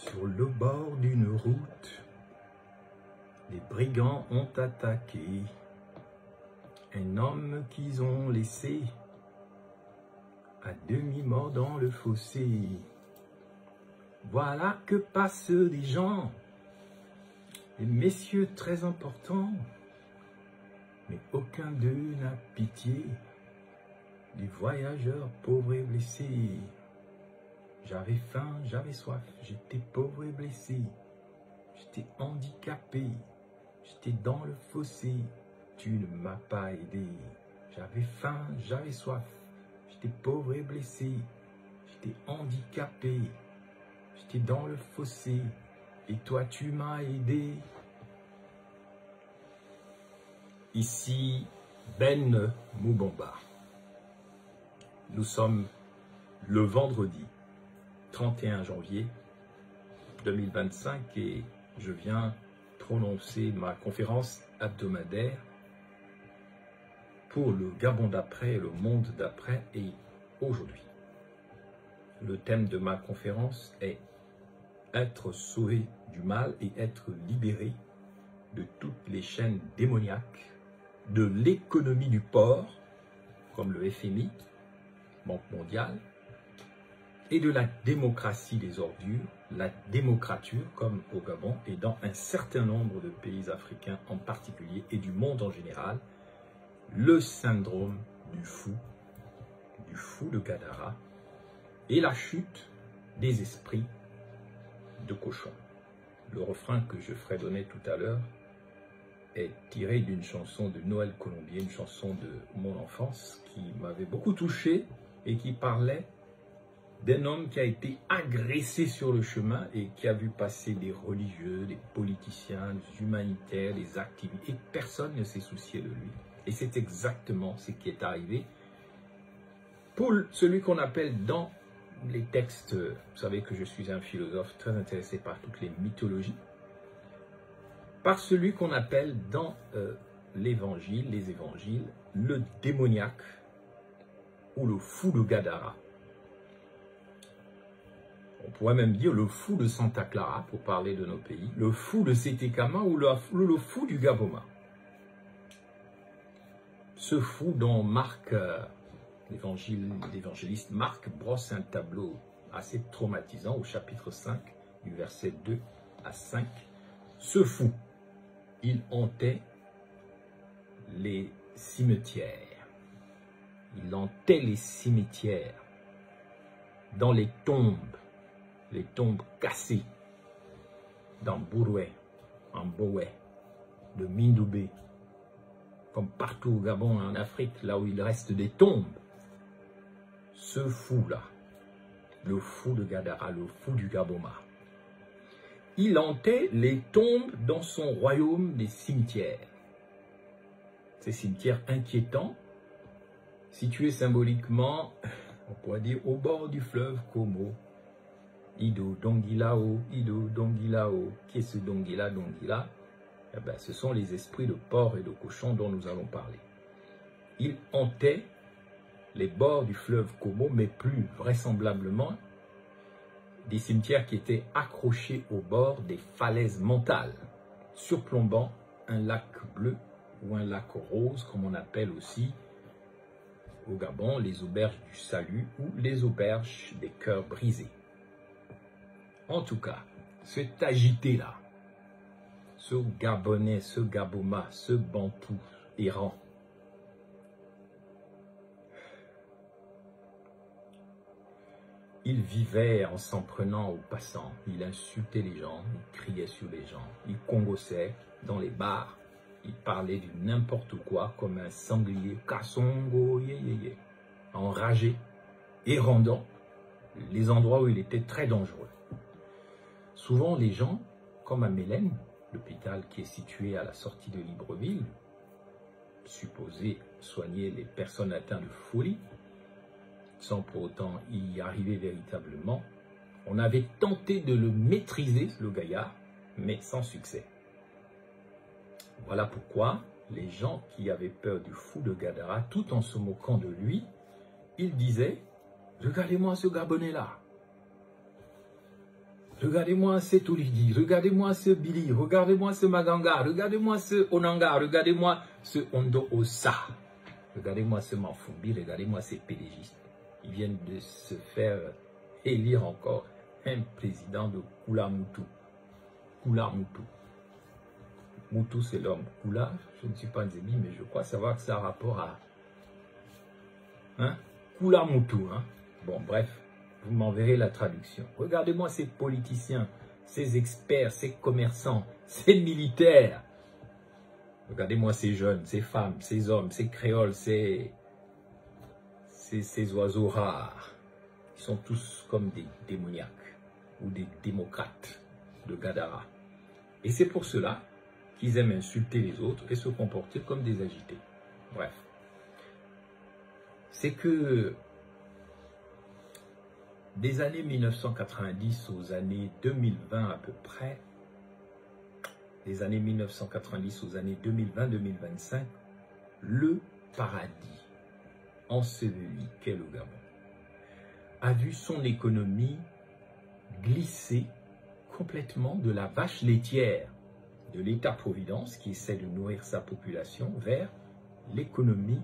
Sur le bord d'une route, les brigands ont attaqué un homme qu'ils ont laissé à demi-mort dans le fossé. Voilà que passent des gens, des messieurs très importants, mais aucun d'eux n'a pitié des voyageurs pauvres et blessés. J'avais faim, j'avais soif, j'étais pauvre et blessé, j'étais handicapé, j'étais dans le fossé, tu ne m'as pas aidé. J'avais faim, j'avais soif, j'étais pauvre et blessé, j'étais handicapé, j'étais dans le fossé, et toi tu m'as aidé. Ici Ben Moubamba. Nous sommes le vendredi 31 janvier 2025 et je viens prononcer ma conférence hebdomadaire pour le Gabon d'après et le monde d'après. Et aujourd'hui, le thème de ma conférence est être sauvé du mal et être libéré de toutes les chaînes démoniaques, de l'économie du porc, comme le FMI, Banque mondiale, et de la démocratie des ordures, la démocrature, comme au Gabon, et dans un certain nombre de pays africains en particulier, et du monde en général, le syndrome du fou de Gadara, et la chute des esprits de cochon. Le refrain que je fredonnais tout à l'heure est tiré d'une chanson de Noël Colombier, une chanson de mon enfance qui m'avait beaucoup touché et qui parlait d'un homme qui a été agressé sur le chemin et qui a vu passer des religieux, des politiciens, des humanitaires, des activistes, et personne ne s'est soucié de lui. Et c'est exactement ce qui est arrivé pour celui qu'on appelle dans les textes, vous savez que je suis un philosophe très intéressé par toutes les mythologies, par celui qu'on appelle dans l'évangile, les évangiles, le démoniaque ou le fou de Gadara. On pourrait même dire le fou de Santa Clara, pour parler de nos pays, le fou de Sétékama ou le fou du Gaboma. Ce fou dont Marc, l'évangéliste Marc, brosse un tableau assez traumatisant au chapitre 5, du verset 2 à 5. Ce fou, il hantait les cimetières. Il hantait les cimetières, dans les tombes cassées, dans Bouroué, en Boé, de Mindoubé, comme partout au Gabon et en Afrique, là où il reste des tombes. Ce fou-là, le fou de Gadara, le fou du Gaboma, il hantait les tombes dans son royaume des cimetières. Ces cimetières inquiétants, situés symboliquement, on pourrait dire, au bord du fleuve Komo. Ido Dongilao, Ido Dongilao. Qui est ce Dongila, Dongila? Eh bien, ce sont les esprits de porc et de cochon dont nous allons parler. Ils hantaient les bords du fleuve Komo, mais plus vraisemblablement des cimetières qui étaient accrochés au bord des falaises mentales, surplombant un lac bleu ou un lac rose, comme on appelle aussi au Gabon les auberges du salut ou les auberges des cœurs brisés. En tout cas, cet agité-là, ce Gabonais, ce Gaboma, ce Bantou errant, il vivait en s'en prenant aux passants, il insultait les gens, il criait sur les gens, il congossait dans les bars, il parlait du n'importe quoi comme un sanglier, Kassongo, yé, enragé et rendant les endroits où il était très dangereux. Souvent, les gens, comme à Mélène, l'hôpital qui est situé à la sortie de Libreville, supposé soigner les personnes atteintes de folie, sans pour autant y arriver véritablement, on avait tenté de le maîtriser, le gaillard, mais sans succès. Voilà pourquoi les gens qui avaient peur du fou de Gadara, tout en se moquant de lui, ils disaient « Regardez-moi ce Gabonais-là ». Regardez-moi ce Toulidi, regardez-moi ce Billy, regardez-moi ce Maganga, regardez-moi ce Onanga, regardez-moi ce Ondo Osa. Regardez-moi ce Manfumbi, regardez-moi ces PDGistes. Ils viennent de se faire élire encore un président de Kula Moutou. Kula Moutou. Moutou, c'est l'homme. Kula, je ne suis pas Nzébi, mais je crois savoir que ça a rapport à... Kula Moutou. Bon, bref, vous m'enverrez la traduction. Regardez-moi ces politiciens, ces experts, ces commerçants, ces militaires. Regardez-moi ces jeunes, ces femmes, ces hommes, ces créoles, ces oiseaux rares. Ils sont tous comme des démoniaques ou des démocrates de Gadara. Et c'est pour cela qu'ils aiment insulter les autres et se comporter comme des agités. Bref. C'est que des années 1990 aux années 2020 à peu près, des années 1990 aux années 2020-2025, le paradis enseveli qu'est le Gabon a vu son économie glisser complètement de la vache laitière de l'État-providence qui essaie de nourrir sa population vers l'économie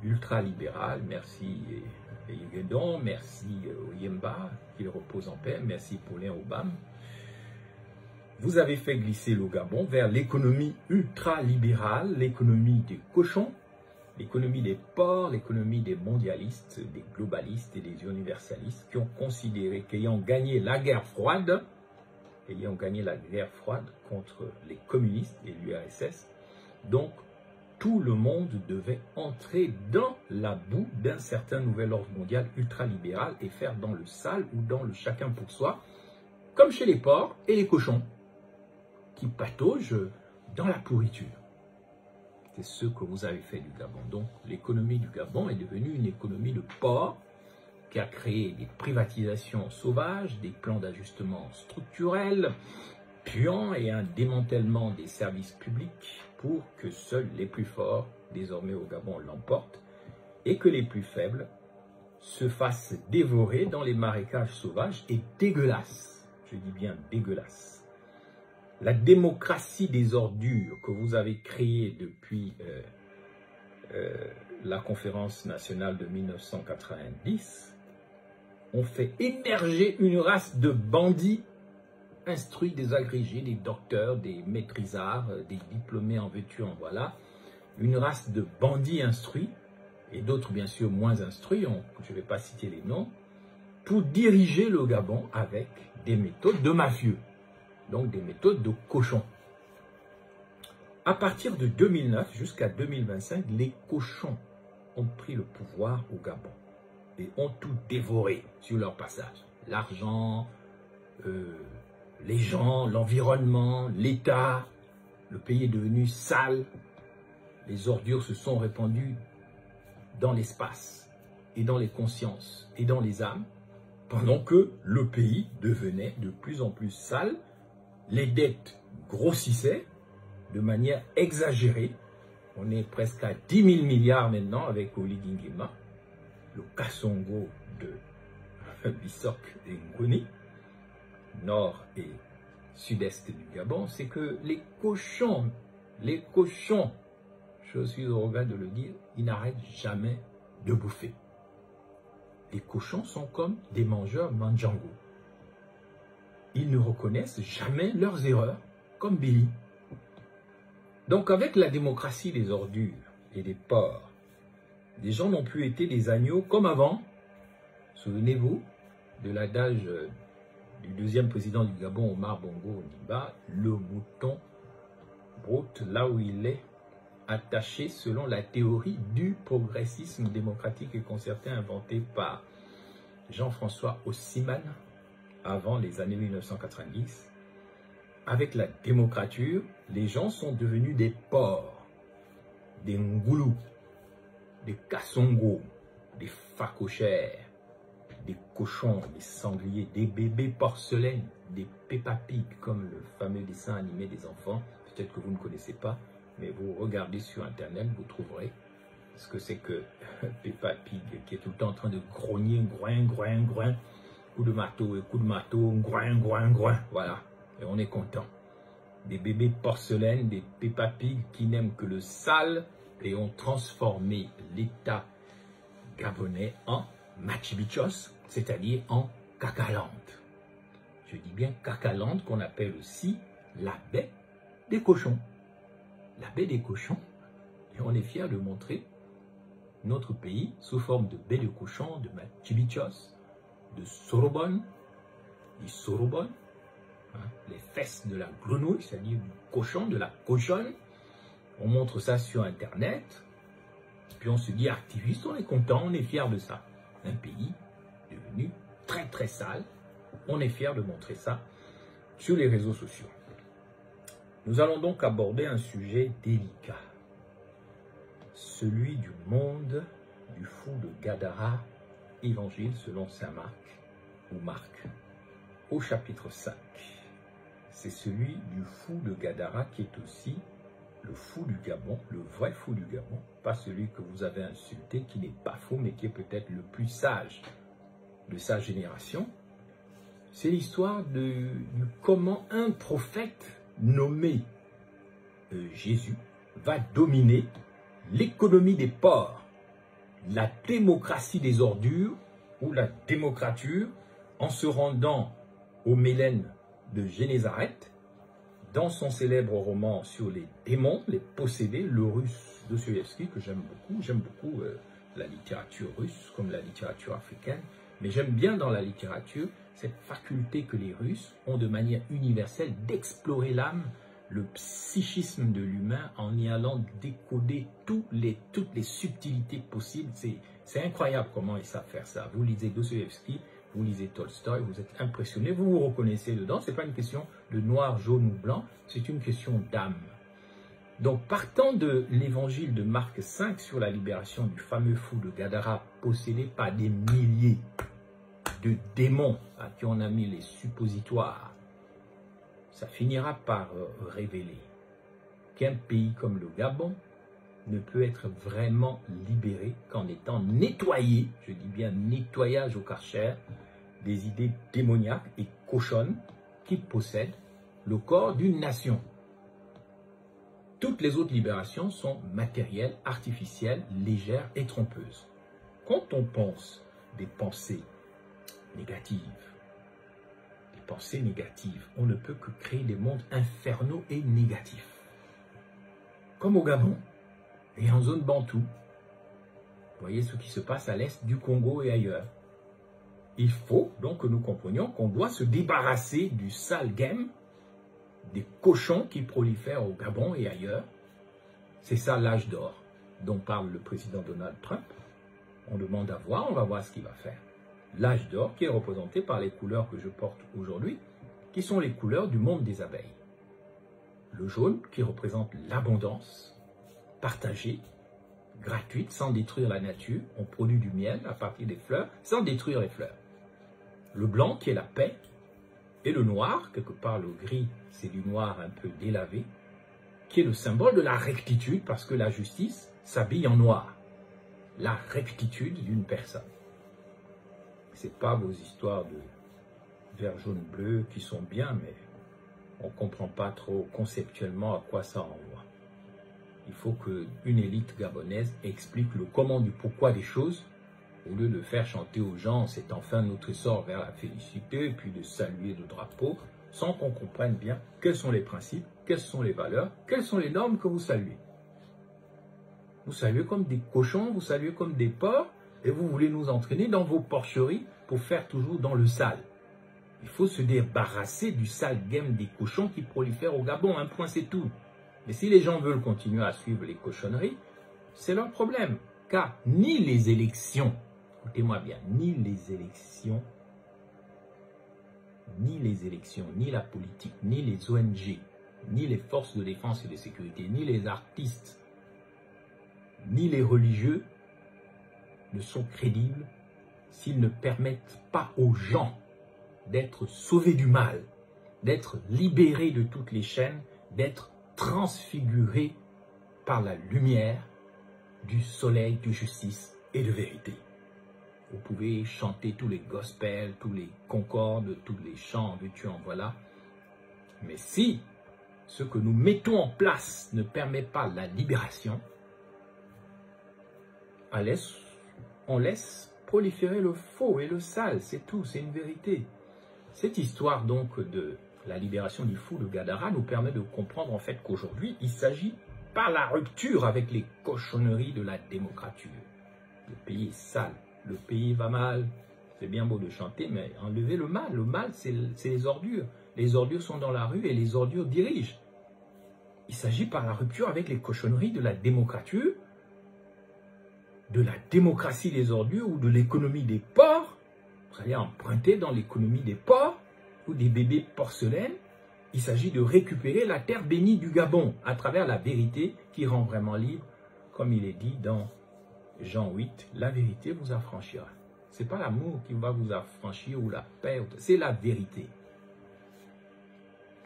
ultralibérale. Merci Yegedon, merci Oyemba, qu'il repose en paix, merci Paulin Obama. Vous avez fait glisser le Gabon vers l'économie ultralibérale, l'économie des cochons, l'économie des porcs, l'économie des mondialistes, des globalistes et des universalistes qui ont considéré qu'ayant gagné la guerre froide contre les communistes et l'URSS, donc tout le monde devait entrer dans la boue d'un certain nouvel ordre mondial ultralibéral et faire dans le sale ou dans le chacun pour soi, comme chez les porcs et les cochons, qui pataugent dans la pourriture. C'est ce que vous avez fait du Gabon. Donc l'économie du Gabon est devenue une économie de porc qui a créé des privatisations sauvages, des plans d'ajustement structurel puants et un démantèlement des services publics pour que seuls les plus forts, désormais au Gabon, l'emportent et que les plus faibles se fassent dévorer dans les marécages sauvages et dégueulasses. Je dis bien dégueulasses. La démocratie des ordures que vous avez créée depuis la conférence nationale de 1990 ont fait émerger une race de bandits instruits, des agrégés, des docteurs, des maîtrisards, des diplômés en veux-tu en voilà. Une race de bandits instruits et d'autres bien sûr moins instruits, je ne vais pas citer les noms, pour diriger le Gabon avec des méthodes de mafieux. Donc des méthodes de cochons. À partir de 2009 jusqu'à 2025, les cochons ont pris le pouvoir au Gabon et ont tout dévoré sur leur passage. L'argent, les gens, l'environnement, l'État, le pays est devenu sale, les ordures se sont répandues dans l'espace et dans les consciences et dans les âmes, pendant que le pays devenait de plus en plus sale. Les dettes grossissaient de manière exagérée. On est presque à 10 000 milliards maintenant avec Oligui Nguema, le Kassongo de Bissok et Ngoni, nord et sud-est du Gabon. C'est que les cochons, je suis au regret de le dire, ils n'arrêtent jamais de bouffer. Les cochons sont comme des mangeurs mandjango. Ils ne reconnaissent jamais leurs erreurs, comme Billy. Donc avec la démocratie des ordures et des porcs, les gens n'ont plus été des agneaux comme avant. Souvenez-vous de l'adage du deuxième président du Gabon, Omar Bongo Ondimba, le mouton broute là où il est attaché selon la théorie du progressisme démocratique et concerté inventée par Jean-François Haussimann avant les années 1990. Avec la démocrature, les gens sont devenus des porcs, des ngoulous, des kassongos, des facochères, des cochons, des sangliers, des bébés porcelaines, des Peppa Pig, comme le fameux dessin animé des enfants. Peut-être que vous ne connaissez pas, mais vous regardez sur Internet, vous trouverez ce que c'est que Peppa Pig, qui est tout le temps en train de grogner, groin, groin, groin, coup de marteau, groin, groin, groin, voilà, et on est content. Des bébés porcelaines, des Peppa Pig qui n'aiment que le sale et ont transformé l'État gabonais en Machibichos, c'est-à-dire en Cacaland. Je dis bien Cacaland, qu'on appelle aussi la baie des cochons. La baie des cochons, et on est fiers de montrer notre pays sous forme de baie de cochon, de Machibichos, de Sorobon, du Sorobon, hein, les fesses de la grenouille, c'est-à-dire du cochon, de la cochonne. On montre ça sur Internet, puis on se dit activiste, on est content, on est fier de ça. Un pays devenu très très sale, on est fier de montrer ça sur les réseaux sociaux. Nous allons donc aborder un sujet délicat, celui du monde du fou de Gadara, évangile selon saint Marc ou Marc, au chapitre 5. C'est celui du fou de Gadara qui est aussi le fou du Gabon, le vrai fou du Gabon, pas celui que vous avez insulté, qui n'est pas faux, mais qui est peut-être le plus sage de sa génération. C'est l'histoire de comment un prophète nommé Jésus va dominer l'économie des porcs, la démocratie des ordures ou la démocrature, en se rendant au Mélène de Génézareth. Dans son célèbre roman sur les démons, les possédés, le russe Dostoïevski, que j'aime beaucoup la littérature russe comme la littérature africaine, mais j'aime bien dans la littérature cette faculté que les Russes ont de manière universelle d'explorer l'âme, le psychisme de l'humain en y allant décoder toutes les subtilités possibles. C'est incroyable comment ils savent faire ça. Vous lisez Dostoïevski, vous lisez Tolstoï, vous êtes impressionné, vous vous reconnaissez dedans. Ce n'est pas une question de noir, jaune ou blanc, c'est une question d'âme. Donc, partant de l'évangile de Marc 5 sur la libération du fameux fou de Gadara, possédé par des milliers de démons à qui on a mis les suppositoires, ça finira par révéler qu'un pays comme le Gabon ne peut être vraiment libéré qu'en étant nettoyé, je dis bien nettoyage au Karcher, des idées démoniaques et cochonnes qui possèdent le corps d'une nation. Toutes les autres libérations sont matérielles, artificielles, légères et trompeuses. Quand on pense des pensées négatives, on ne peut que créer des mondes infernaux et négatifs. Comme au Gabon et en zone bantoue. Vous voyez ce qui se passe à l'est du Congo et ailleurs. Il faut donc que nous comprenions qu'on doit se débarrasser du sale game, des cochons qui prolifèrent au Gabon et ailleurs. C'est ça l'âge d'or dont parle le président Donald Trump. On demande à voir, on va voir ce qu'il va faire. L'âge d'or qui est représenté par les couleurs que je porte aujourd'hui, qui sont les couleurs du monde des abeilles. Le jaune qui représente l'abondance, partagée, gratuite, sans détruire la nature. On produit du miel à partir des fleurs, sans détruire les fleurs. Le blanc qui est la paix, et le noir, quelque part le gris, c'est du noir un peu délavé, qui est le symbole de la rectitude, parce que la justice s'habille en noir. La rectitude d'une personne. Ce n'est pas vos histoires de vert, jaune, bleu qui sont bien, mais on ne comprend pas trop conceptuellement à quoi ça renvoie. Il faut qu'une élite gabonaise explique le comment du pourquoi des choses, au lieu de faire chanter aux gens « c'est enfin notre sort vers la félicité » puis de saluer le drapeau, sans qu'on comprenne bien quels sont les principes, quelles sont les valeurs, quelles sont les normes que vous saluez. Vous saluez comme des cochons, vous saluez comme des porcs, et vous voulez nous entraîner dans vos porcheries pour faire toujours dans le sale. Il faut se débarrasser du sale game des cochons qui prolifèrent au Gabon, un point c'est tout. Mais si les gens veulent continuer à suivre les cochonneries, c'est leur problème. Car ni les élections, écoutez-moi bien, ni les élections, ni la politique, ni les ONG, ni les forces de défense et de sécurité, ni les artistes, ni les religieux ne sont crédibles s'ils ne permettent pas aux gens d'être sauvés du mal, d'être libérés de toutes les chaînes, d'être transfigurés par la lumière du soleil de justice et de vérité. Vous pouvez chanter tous les gospels, tous les concordes, tous les chants, veux-tu en voilà. Mais si ce que nous mettons en place ne permet pas la libération, on laisse proliférer le faux et le sale, c'est tout, c'est une vérité. Cette histoire donc de la libération du fou de Gadara nous permet de comprendre en fait qu'aujourd'hui, il s'agit par la rupture avec les cochonneries de la démocrature. Le pays est sale, le pays va mal, c'est bien beau de chanter, mais enlevez le mal. Le mal, c'est les ordures. Les ordures sont dans la rue et les ordures dirigent. Il s'agit par la rupture avec les cochonneries de la démocrature, de la démocratie des ordures ou de l'économie des porcs. Vous allez emprunter dans l'économie des porcs ou des bébés porcelaines. Il s'agit de récupérer la terre bénie du Gabon à travers la vérité qui rend vraiment libre, comme il est dit dans Jean 8, la vérité vous affranchira. Ce n'est pas l'amour qui va vous affranchir ou la paix, c'est la vérité.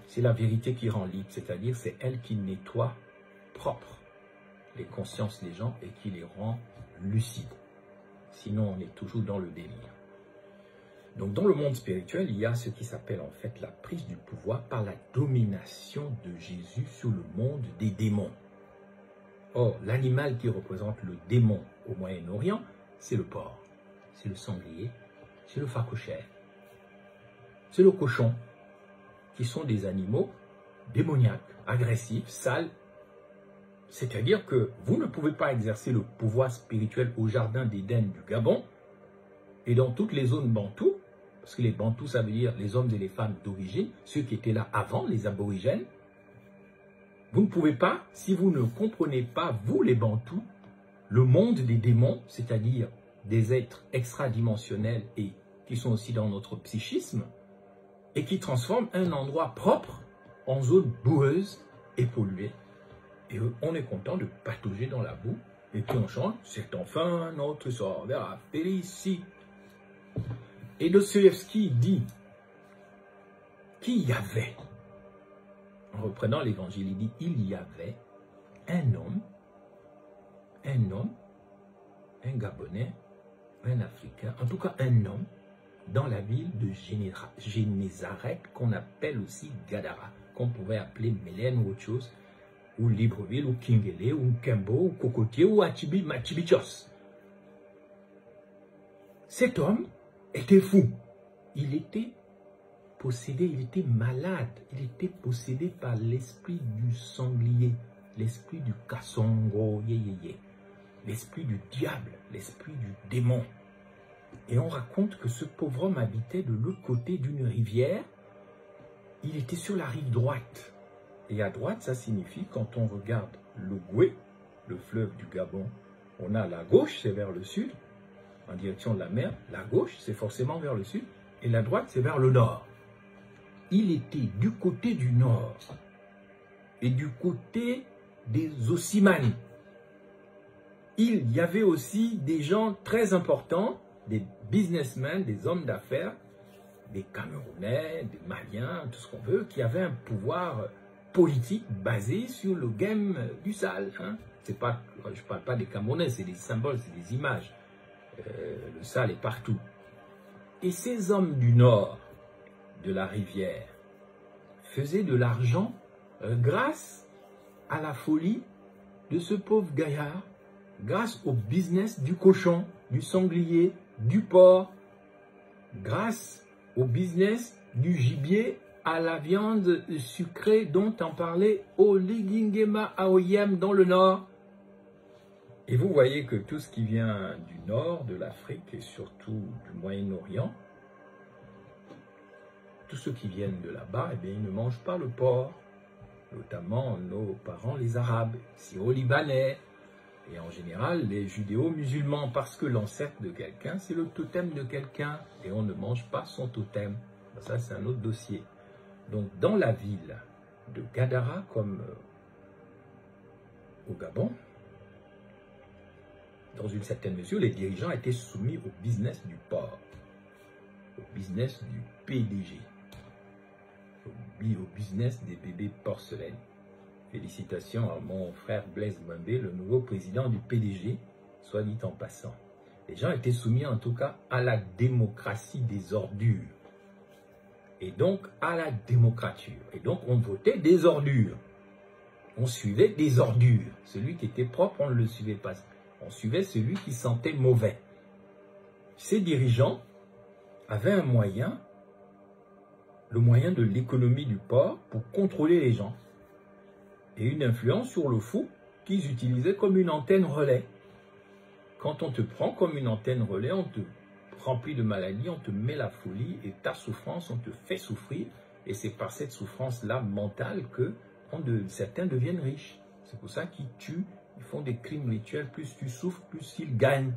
C'est la vérité qui rend libre, c'est-à-dire c'est elle qui nettoie propre les consciences des gens et qui les rend lucides. Sinon, on est toujours dans le délire. Donc, dans le monde spirituel, il y a ce qui s'appelle en fait la prise du pouvoir par la domination de Jésus sur le monde des démons. Or, l'animal qui représente le démon au Moyen-Orient, c'est le porc, c'est le sanglier, c'est le phacochère, c'est le cochon, qui sont des animaux démoniaques, agressifs, sales. C'est-à-dire que vous ne pouvez pas exercer le pouvoir spirituel au jardin d'Éden du Gabon et dans toutes les zones bantoues, parce que les bantous, ça veut dire les hommes et les femmes d'origine, ceux qui étaient là avant, les aborigènes. Vous ne pouvez pas, si vous ne comprenez pas, vous les bantous, le monde des démons, c'est-à-dire des êtres extradimensionnels et qui sont aussi dans notre psychisme, et qui transforment un endroit propre en zone boueuse et polluée. Et on est content de patauger dans la boue, et puis on chante, c'est enfin notre sort vers la félicité. Et Dostoïevski dit qu'il y avait, en reprenant l'évangile, il dit, il y avait un homme, un Gabonais, un Africain, en tout cas un homme, dans la ville de Génézareth, qu'on appelle aussi Gadara, qu'on pourrait appeler Mélène ou autre chose, ou Libreville, ou Kingele, ou Kembo, ou Cocotier, ou Machibichos. Cet homme était fou. Il était possédé, il était malade, il était possédé par l'esprit du sanglier, l'esprit du Kassongo, l'esprit du diable, l'esprit du démon. Et on raconte que ce pauvre homme habitait de l'autre côté d'une rivière. Il était sur la rive droite. Et à droite, ça signifie, quand on regarde le Goué, le fleuve du Gabon, on a la gauche, c'est vers le sud, en direction de la mer. La gauche, c'est forcément vers le sud. Et la droite, c'est vers le nord. Il était du côté du nord et du côté des Ossimani. Il y avait aussi des gens très importants, des businessmen, des hommes d'affaires, des Camerounais, des Maliens, tout ce qu'on veut, qui avaient un pouvoir politique basé sur le game du sale. Hein. Je ne parle pas des Camerounais, c'est des symboles, c'est des images. Le sale est partout. Et ces hommes du nord de la rivière faisaient de l'argent grâce à la folie de ce pauvre gaillard, grâce au business du cochon, du sanglier, du porc, grâce au business du gibier à la viande sucrée dont on parlait au Ligingema Aoyem dans le nord. Et vous voyez que tout ce qui vient du nord de l'Afrique et surtout du Moyen-Orient, tous ceux qui viennent de là-bas, eh bien, ils ne mangent pas le porc, notamment nos parents les Arabes, Syro-Libanais, et en général les judéo-musulmans, parce que l'ancêtre de quelqu'un, c'est le totem de quelqu'un, et on ne mange pas son totem. Ça, c'est un autre dossier. Donc, dans la ville de Gadara, comme au Gabon, dans une certaine mesure, les dirigeants étaient soumis au business du porc, au business du PDG, au business des bébés porcelaines. Félicitations à mon frère Blaise Boumbé, le nouveau président du PDG, soit dit en passant. Les gens étaient soumis en tout cas à la démocratie des ordures. Et donc à la démocrature. Et donc on votait des ordures. On suivait des ordures. Celui qui était propre, on ne le suivait pas. On suivait celui qui sentait mauvais. Ces dirigeants avaient un moyen, le moyen de l'économie du port pour contrôler les gens. Et une influence sur le fou qu'ils utilisaient comme une antenne relais. Quand on te prend comme une antenne relais, on te remplit de maladies, on te met la folie et ta souffrance, on te fait souffrir. Et c'est par cette souffrance-là mentale que certains deviennent riches. C'est pour ça qu'ils tuent, ils font des crimes rituels. Plus tu souffres, plus ils gagnent.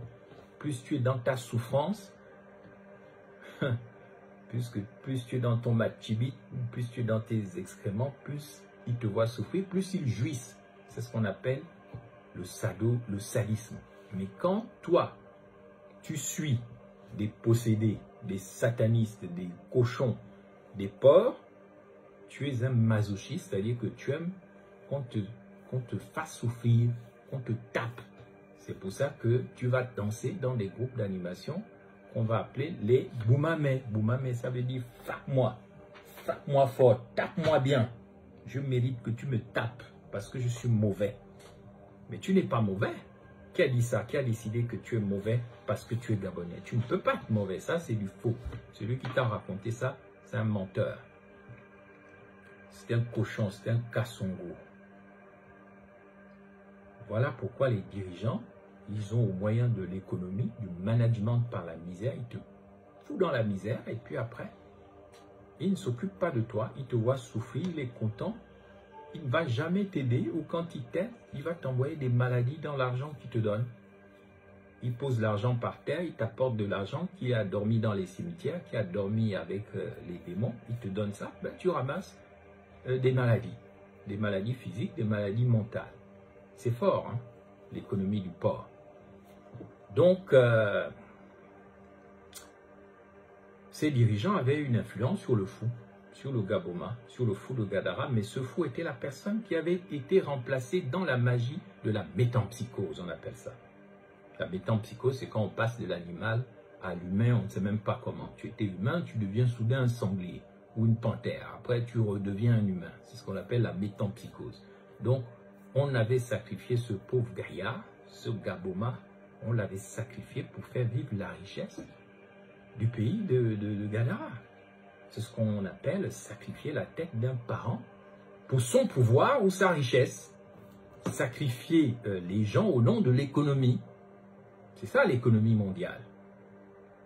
Plus tu es dans ta souffrance, plus tu es dans ton matchibit, plus tu es dans tes excréments, plus ils te voient souffrir, plus ils jouissent. C'est ce qu'on appelle le sadisme. Mais quand toi, tu suis des possédés, des satanistes, des cochons, des porcs, tu es un masochiste, c'est-à-dire que tu aimes qu'on te fasse souffrir, qu'on te tape. C'est pour ça que tu vas danser dans des groupes d'animation qu'on va appeler les boumamé. Boumamé, ça veut dire frappe-moi fort, tape-moi bien. Je mérite que tu me tapes parce que je suis mauvais. Mais tu n'es pas mauvais. Qui a dit ça? Qui a décidé que tu es mauvais parce que tu es gabonais? Tu ne peux pas être mauvais, ça c'est du faux. Celui qui t'a raconté ça, c'est un menteur. C'est un cochon, c'est un cassongo. Voilà pourquoi les dirigeants, ils ont au moyen de l'économie, du management par la misère, ils te foutent dans la misère et puis après, ils ne s'occupent pas de toi, ils te voient souffrir, il est content, il ne va jamais t'aider ou quand il t'aide, il va t'envoyer des maladies dans l'argent qu'il te donne. Il pose l'argent par terre, il t'apporte de l'argent qui a dormi dans les cimetières, qui a dormi avec les démons, il te donne ça, ben, tu ramasses des maladies physiques, des maladies mentales. C'est fort, hein, l'économie du porc. Donc, ces dirigeants avaient une influence sur le fou, sur le Gaboma, sur le fou de Gadara, mais ce fou était la personne qui avait été remplacée dans la magie de la métempsychose, on appelle ça. La métempsychose, c'est quand on passe de l'animal à l'humain, on ne sait même pas comment. Tu étais humain, tu deviens soudain un sanglier ou une panthère. Après, tu redeviens un humain. C'est ce qu'on appelle la métempsychose. Donc, on avait sacrifié ce pauvre gaillard, ce Gaboma, on l'avait sacrifié pour faire vivre la richesse du pays de Gadara. C'est ce qu'on appelle sacrifier la tête d'un parent pour son pouvoir ou sa richesse. Sacrifier les gens au nom de l'économie. C'est ça l'économie mondiale.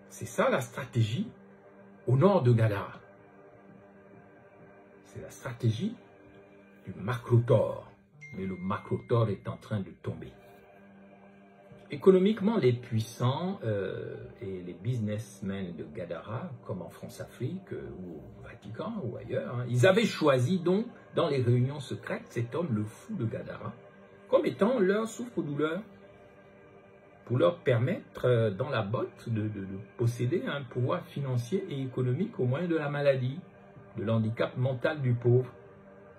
C'est ça la stratégie au nord de Gadara. C'est la stratégie du Macrotor. Mais le Macrotor est en train de tomber. Économiquement, les puissants et les businessmen de Gadara, comme en France-Afrique ou au Vatican ou ailleurs, hein, ils avaient choisi donc dans les réunions secrètes cet homme, le fou de Gadara, comme étant leur souffre-douleur, pour leur permettre dans la botte de posséder un pouvoir financier et économique au moyen de la maladie, de l'handicap mental du pauvre.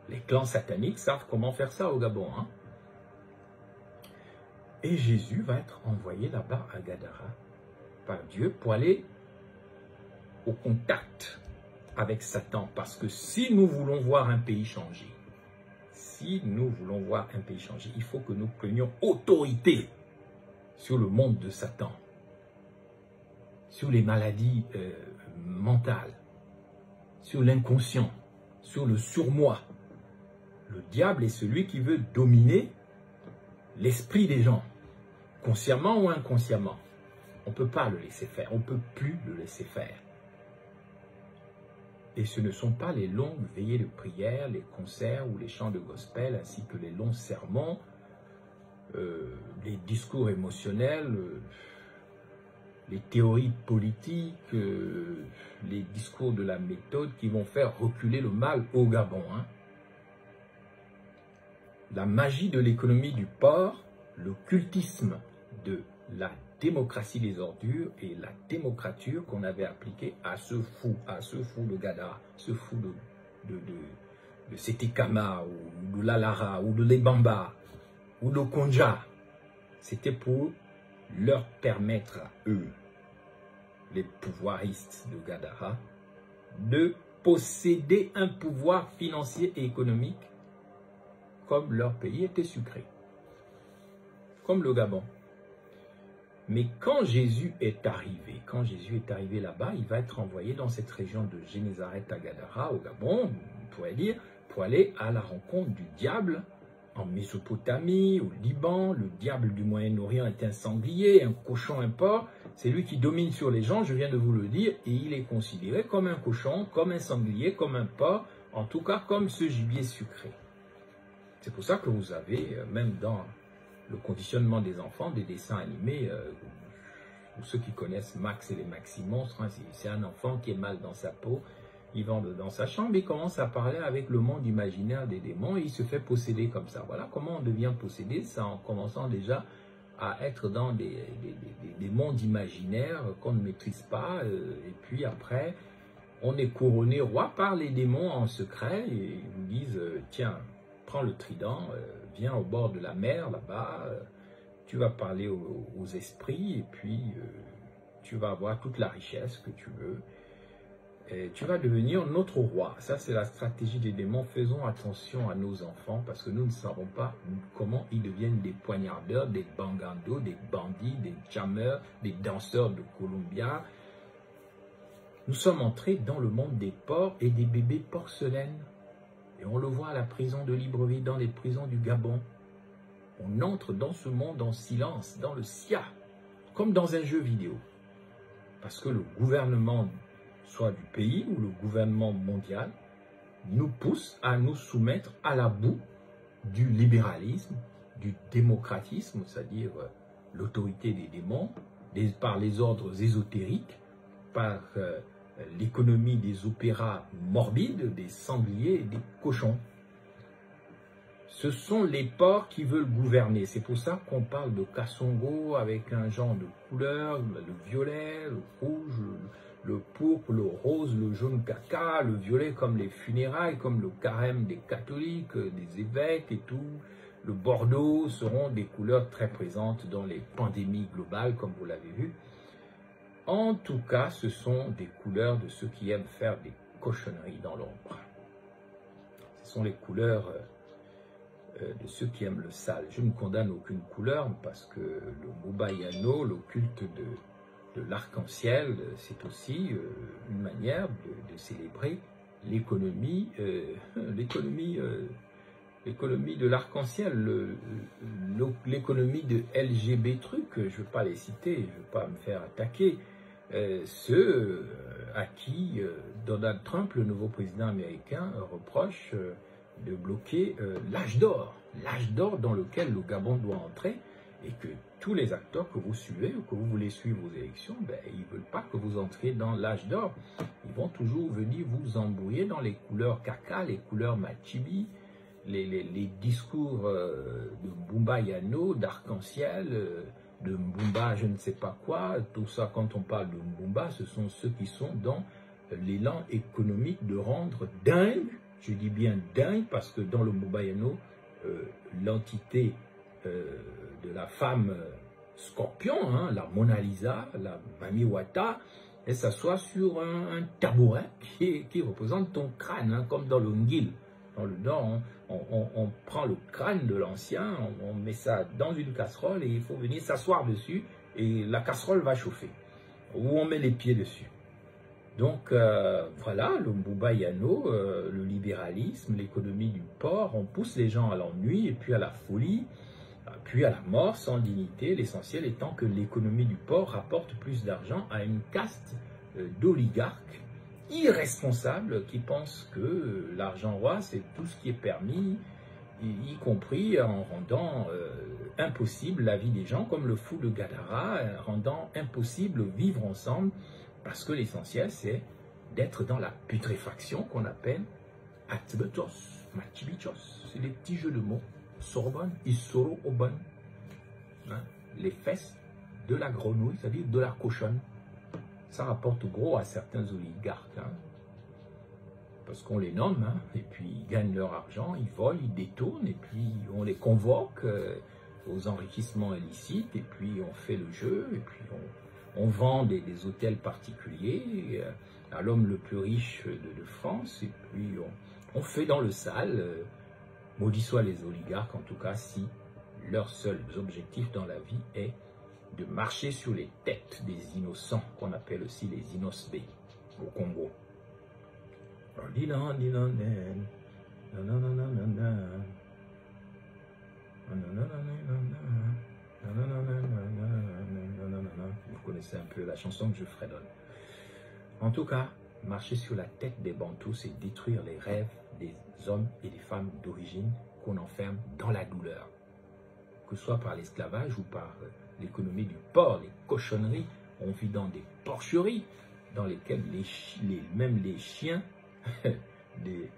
Les clans sataniques savent comment faire ça au Gabon, hein. Et Jésus va être envoyé là-bas à Gadara par Dieu pour aller au contact avec Satan. Parce que si nous voulons voir un pays changer, il faut que nous prenions autorité sur le monde de Satan, sur les maladies mentales, sur l'inconscient, sur le surmoi. Le diable est celui qui veut dominer l'esprit des gens, consciemment ou inconsciemment. On ne peut pas le laisser faire, on ne peut plus le laisser faire. Et ce ne sont pas les longues veillées de prière, les concerts ou les chants de gospel, ainsi que les longs sermons, les discours émotionnels, les théories politiques, les discours de la méthode qui vont faire reculer le mal au Gabon, hein. La magie de l'économie du porc, le cultisme de la démocratie des ordures et la démocrature qu'on avait appliquée à ce fou de Gadara, ce fou de Setikama ou de Lalara ou de Lebamba ou de Konja. C'était pour leur permettre à eux, les pouvoiristes de Gadara, de posséder un pouvoir financier et économique comme leur pays était sucré, comme le Gabon. Mais quand Jésus est arrivé là-bas, il va être envoyé dans cette région de Génézareth à Gadara, au Gabon, on pourrait dire, pour aller à la rencontre du diable en Mésopotamie, au Liban. Le diable du Moyen-Orient est un sanglier, un cochon, un porc. C'est lui qui domine sur les gens, je viens de vous le dire, et il est considéré comme un cochon, comme un sanglier, comme un porc, en tout cas comme ce gibier sucré. C'est pour ça que vous avez, même dans le conditionnement des enfants, des dessins animés, pour ceux qui connaissent Max et les Maximonstres, hein, c'est un enfant qui est mal dans sa peau, il va dans sa chambre, il commence à parler avec le monde imaginaire des démons et il se fait posséder comme ça. Voilà comment on devient possédé, c'est en commençant déjà à être dans des mondes imaginaires qu'on ne maîtrise pas, et puis après, on est couronné roi par les démons en secret et ils vous disent, tiens, prends le trident, viens au bord de la mer là-bas, tu vas parler aux esprits et puis tu vas avoir toute la richesse que tu veux. Et tu vas devenir notre roi. Ça, c'est la stratégie des démons. Faisons attention à nos enfants parce que nous ne savons pas comment ils deviennent des poignardeurs, des bangandos, des bandits, des jammers, des danseurs de Columbia. Nous sommes entrés dans le monde des porcs et des bébés porcelaines. Et on le voit à la prison de Libreville, dans les prisons du Gabon. On entre dans ce monde en silence, dans le SIA, comme dans un jeu vidéo. Parce que le gouvernement, soit du pays ou le gouvernement mondial, nous pousse à nous soumettre à la boue du libéralisme, du démocratisme, c'est-à-dire l'autorité des démons, par les ordres ésotériques, par l'économie des opéras morbides, des sangliers et des cochons. Ce sont les porcs qui veulent gouverner. C'est pour ça qu'on parle de Kassongo avec un genre de couleur, le violet, le rouge, le pourpre, le rose, le jaune caca, le violet comme les funérailles, comme le carême des catholiques, des évêques et tout. Le bordeaux seront des couleurs très présentes dans les pandémies globales, comme vous l'avez vu. En tout cas, ce sont des couleurs de ceux qui aiment faire des cochonneries dans l'ombre. Ce sont les couleurs de ceux qui aiment le sale. Je ne condamne aucune couleur parce que le Mubayano, le culte de l'arc-en-ciel, c'est aussi une manière de célébrer l'économie de l'arc-en-ciel, l'économie de LGB truc, je ne veux pas les citer, je ne veux pas me faire attaquer, ceux à qui Donald Trump, le nouveau président américain, reproche de bloquer l'âge d'or dans lequel le Gabon doit entrer, et que tous les acteurs que vous suivez ou que vous voulez suivre aux élections, ils ne veulent pas que vous entriez dans l'âge d'or. Ils vont toujours venir vous embrouiller dans les couleurs caca, les couleurs machibi, les discours de Mbumba Yano, d'arc-en-ciel, de Mbumba je ne sais pas quoi. Tout ça, quand on parle de Mbumba, ce sont ceux qui sont dans l'élan économique de rendre dingue, je dis bien dingue, parce que dans le Mbumba Yano, l'entité de la femme scorpion, hein, la Mona Lisa, la Mami Wata, elle s'assoit sur un tabouret qui représente ton crâne, hein, comme dans le Ngil. Dans le Nord, on prend le crâne de l'ancien, on met ça dans une casserole et il faut venir s'asseoir dessus et la casserole va chauffer. Ou on met les pieds dessus. Donc voilà, le Mbumba Yano, le libéralisme, l'économie du porc, on pousse les gens à l'ennui et puis à la folie, puis à la mort sans dignité, l'essentiel étant que l'économie du porc rapporte plus d'argent à une caste d'oligarques irresponsables qui pensent que l'argent roi c'est tout ce qui est permis, y compris en rendant impossible la vie des gens, comme le fou de Gadara, rendant impossible vivre ensemble, parce que l'essentiel c'est d'être dans la putréfaction qu'on appelle atbetos, machibichos, c'est des petits jeux de mots. Sorbonne, Isoro Oban, hein, les fesses de la grenouille, c'est-à-dire de la cochonne. Ça rapporte gros à certains oligarques, hein, parce qu'on les nomme, hein, et puis ils gagnent leur argent, ils volent, ils détournent, et puis on les convoque aux enrichissements illicites, et puis on fait le jeu, et puis on vend des hôtels particuliers à l'homme le plus riche de France, et puis on fait dans le sale, maudit soient les oligarques, en tout cas si leur seul objectif dans la vie est de marcher sur les têtes des innocents, qu'on appelle aussi les inosbés au Congo. Vous connaissez un peu la chanson que je fredonne. En tout cas, marcher sur la tête des Bantous, c'est détruire les rêves des hommes et des femmes d'origine qu'on enferme dans la douleur. Que ce soit par l'esclavage ou par l'économie du porc, les cochonneries, on vit dans des porcheries dans lesquelles même les chiens de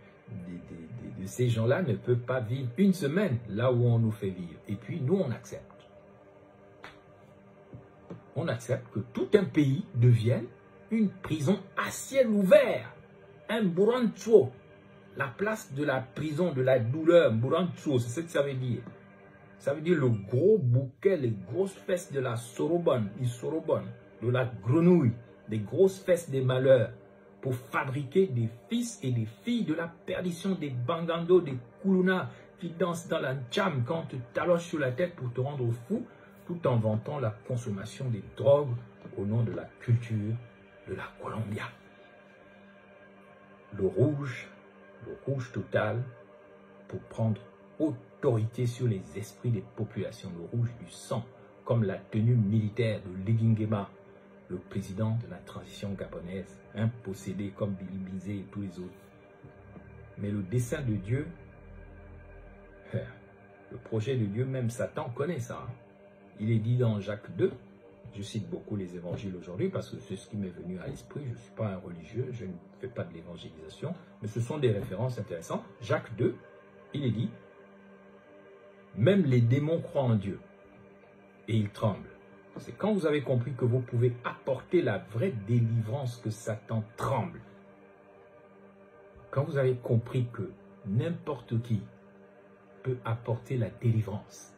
ces gens-là ne peuvent pas vivre une semaine là où on nous fait vivre. Et puis nous, on accepte. On accepte que tout un pays devienne une prison à ciel ouvert. Un Burancho. La place de la prison, de la douleur, Burancho, c'est ce que ça veut dire. Ça veut dire le gros bouquet, les grosses fesses de la sorobonne, de la grenouille, des grosses fesses des malheurs, pour fabriquer des fils et des filles de la perdition, des bangando, des koulouna qui dansent dans la tcham quand on te taloche sur la tête pour te rendre fou, tout en vantant la consommation des drogues au nom de la culture de la Colombia. Le rouge total pour prendre autorité sur les esprits des populations, le rouge du sang, comme la tenue militaire de Ligingema, le président de la transition gabonaise, un possédé comme Billy Bizet et tous les autres. Mais le dessein de Dieu, le projet de Dieu, même Satan connaît ça. Il est dit dans Jacques 2, je cite beaucoup les évangiles aujourd'hui parce que c'est ce qui m'est venu à l'esprit, je ne suis pas un religieux, je ne fais pas de l'évangélisation, mais ce sont des références intéressantes. Jacques 2, il est dit, même les démons croient en Dieu et ils tremblent. C'est quand vous avez compris que vous pouvez apporter la vraie délivrance que Satan tremble. Quand vous avez compris que n'importe qui peut apporter la délivrance.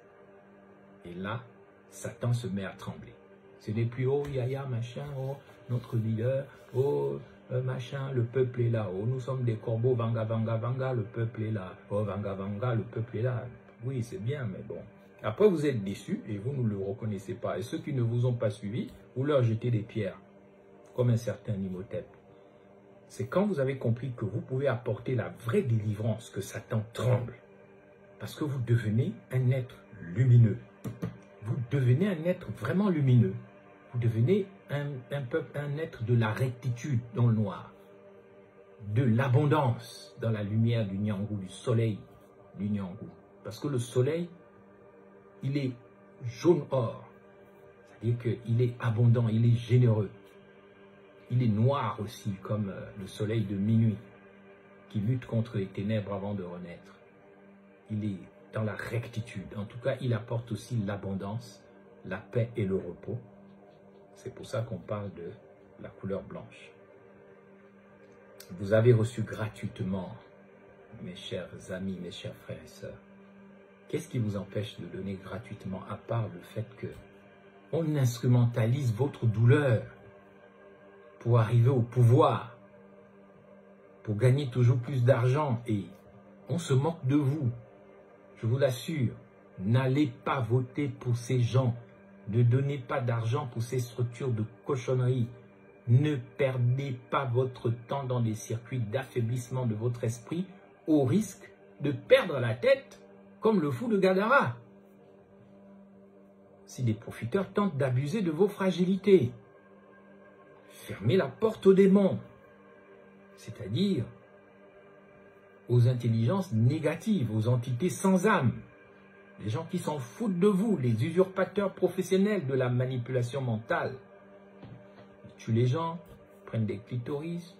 Et là, Satan se met à trembler. Ce n'est plus, oh, yaya, machin, oh, notre leader, oh, machin, le peuple est là, oh, nous sommes des corbeaux, vanga, vanga, vanga, le peuple est là, oh, vanga, vanga, le peuple est là. Oui, c'est bien, mais bon. Après, vous êtes déçus et vous ne le reconnaissez pas. Et ceux qui ne vous ont pas suivi, vous leur jetez des pierres, comme un certain Imhotep. C'est quand vous avez compris que vous pouvez apporter la vraie délivrance que Satan tremble. Parce que vous devenez un être lumineux. Vous devenez un être vraiment lumineux. Vous devenez un être de la rectitude dans le noir. De l'abondance dans la lumière du Nyangou, du soleil du Nyangou. Parce que le soleil, il est jaune or. C'est-à-dire qu'il est abondant, il est généreux. Il est noir aussi, comme le soleil de minuit, qui lutte contre les ténèbres avant de renaître. Il est dans la rectitude. En tout cas, il apporte aussi l'abondance, la paix et le repos. C'est pour ça qu'on parle de la couleur blanche. Vous avez reçu gratuitement, mes chers amis, mes chers frères et sœurs. Qu'est-ce qui vous empêche de donner gratuitement, à part le fait que on instrumentalise votre douleur pour arriver au pouvoir, pour gagner toujours plus d'argent, et on se moque de vous. Je vous l'assure, n'allez pas voter pour ces gens. Ne donnez pas d'argent pour ces structures de cochonnerie. Ne perdez pas votre temps dans des circuits d'affaiblissement de votre esprit au risque de perdre la tête comme le fou de Gadara. Si des profiteurs tentent d'abuser de vos fragilités, fermez la porte aux démons, c'est-à-dire aux intelligences négatives, aux entités sans âme, les gens qui s'en foutent de vous, les usurpateurs professionnels de la manipulation mentale. Ils tuent les gens, prennent des clitoris,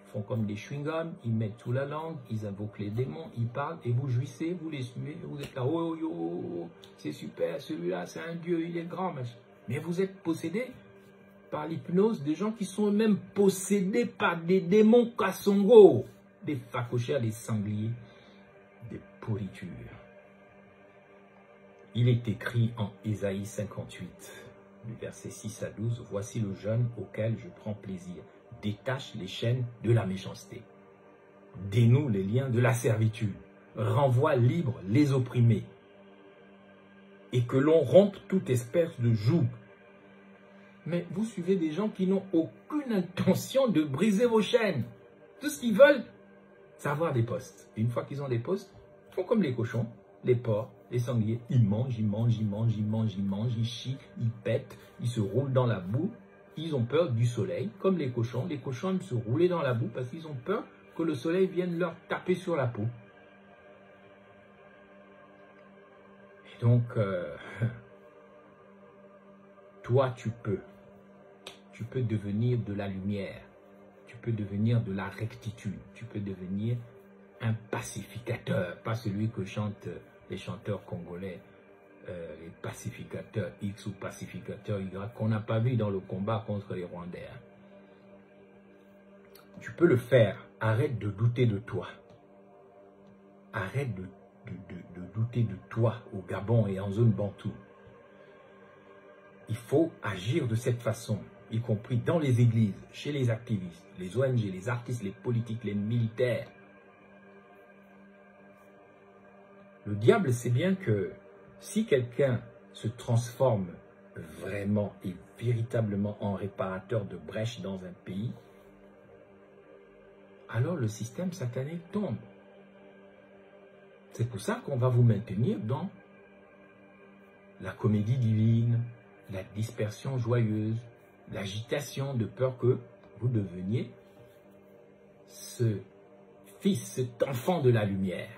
font comme des chewing-gums, ils mettent sous la langue, ils invoquent les démons, ils parlent et vous jouissez, vous les suivez, vous êtes là, oh, oh, oh, c'est super, celui-là c'est un dieu, il est grand, mais vous êtes possédé par l'hypnose des gens qui sont eux-mêmes possédés par des démons Kassongo, des facochères, des sangliers, des pourritures. Il est écrit en Ésaïe 58, du verset 6 à 12, « Voici le jeûne auquel je prends plaisir. Détache les chaînes de la méchanceté. Dénoue les liens de la servitude. Renvoie libres les opprimés. Et que l'on rompe toute espèce de joug. » Mais vous suivez des gens qui n'ont aucune intention de briser vos chaînes. Tout ce qu'ils veulent, c'est avoir des postes. Et une fois qu'ils ont des postes, ils font comme les cochons, les porcs, les sangliers. Ils mangent, ils mangent, ils mangent, ils mangent, ils mangent, ils chient, ils pètent, ils se roulent dans la boue. Ils ont peur du soleil, comme les cochons. Les cochons aiment se rouler dans la boue parce qu'ils ont peur que le soleil vienne leur taper sur la peau. Et donc, toi, tu peux devenir de la lumière. Tu peux devenir de la rectitude. Tu peux devenir un pacificateur. Pas celui que chantent les chanteurs congolais, les pacificateurs X ou pacificateurs Y, qu'on n'a pas vu dans le combat contre les Rwandais. Tu peux le faire. Arrête de douter de toi. Arrête de douter de toi au Gabon et en zone Bantou. Il faut agir de cette façon, y compris dans les églises, chez les activistes, les ONG, les artistes, les politiques, les militaires. Le diable sait bien que si quelqu'un se transforme vraiment et véritablement en réparateur de brèches dans un pays, alors le système satanique tombe. C'est pour ça qu'on va vous maintenir dans la comédie divine, la dispersion joyeuse, l'agitation de peur que vous deveniez ce fils, cet enfant de la lumière.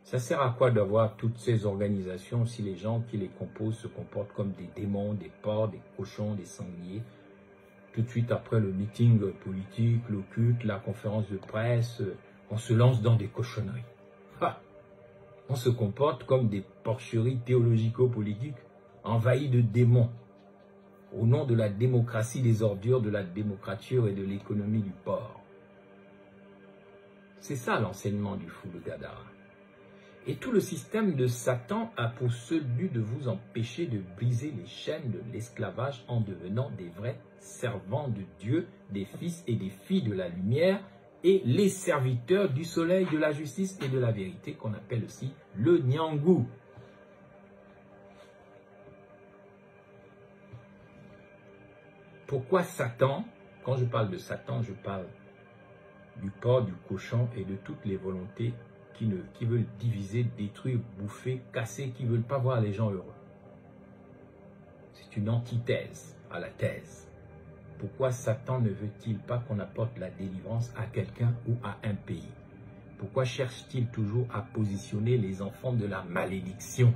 Ça sert à quoi d'avoir toutes ces organisations si les gens qui les composent se comportent comme des démons, des porcs, des cochons, des sangliers? Tout de suite après le meeting politique, le culte, la conférence de presse, on se lance dans des cochonneries. Ha! On se comporte comme des porcheries théologico-politiques envahies de démons. Au nom de la démocratie des ordures, de la démocrature et de l'économie du porc. C'est ça l'enseignement du fou de Gadara. Et tout le système de Satan a pour seul but de vous empêcher de briser les chaînes de l'esclavage en devenant des vrais servants de Dieu, des fils et des filles de la lumière et les serviteurs du soleil, de la justice et de la vérité qu'on appelle aussi le Nyangou. Pourquoi Satan? Quand je parle de Satan, je parle du porc, du cochon et de toutes les volontés qui veulent diviser, détruire, bouffer, casser, qui ne veulent pas voir les gens heureux. C'est une antithèse à la thèse. Pourquoi Satan ne veut-il pas qu'on apporte la délivrance à quelqu'un ou à un pays? Pourquoi cherche-t-il toujours à positionner les enfants de la malédiction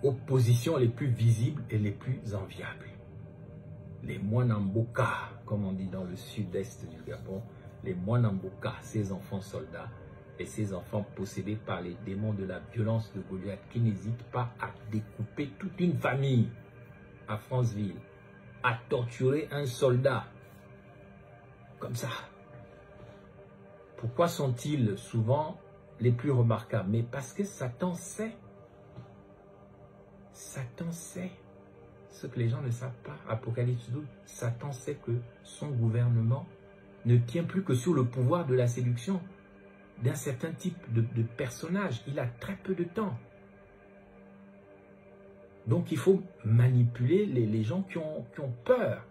aux positions les plus visibles et les plus enviables? Les Mwanamboka, comme on dit dans le sud-est du Gabon, les Mwanamboka, ces enfants soldats, et ces enfants possédés par les démons de la violence de Goliath qui n'hésitent pas à découper toute une famille à Franceville, à torturer un soldat, comme ça. Pourquoi sont-ils souvent les plus remarquables? Mais parce que Satan sait. Satan sait ce que les gens ne savent pas. Apocalypse 12, Satan sait que son gouvernement ne tient plus que sur le pouvoir de la séduction d'un certain type de personnage. Il a très peu de temps. Donc il faut manipuler les gens qui ont peur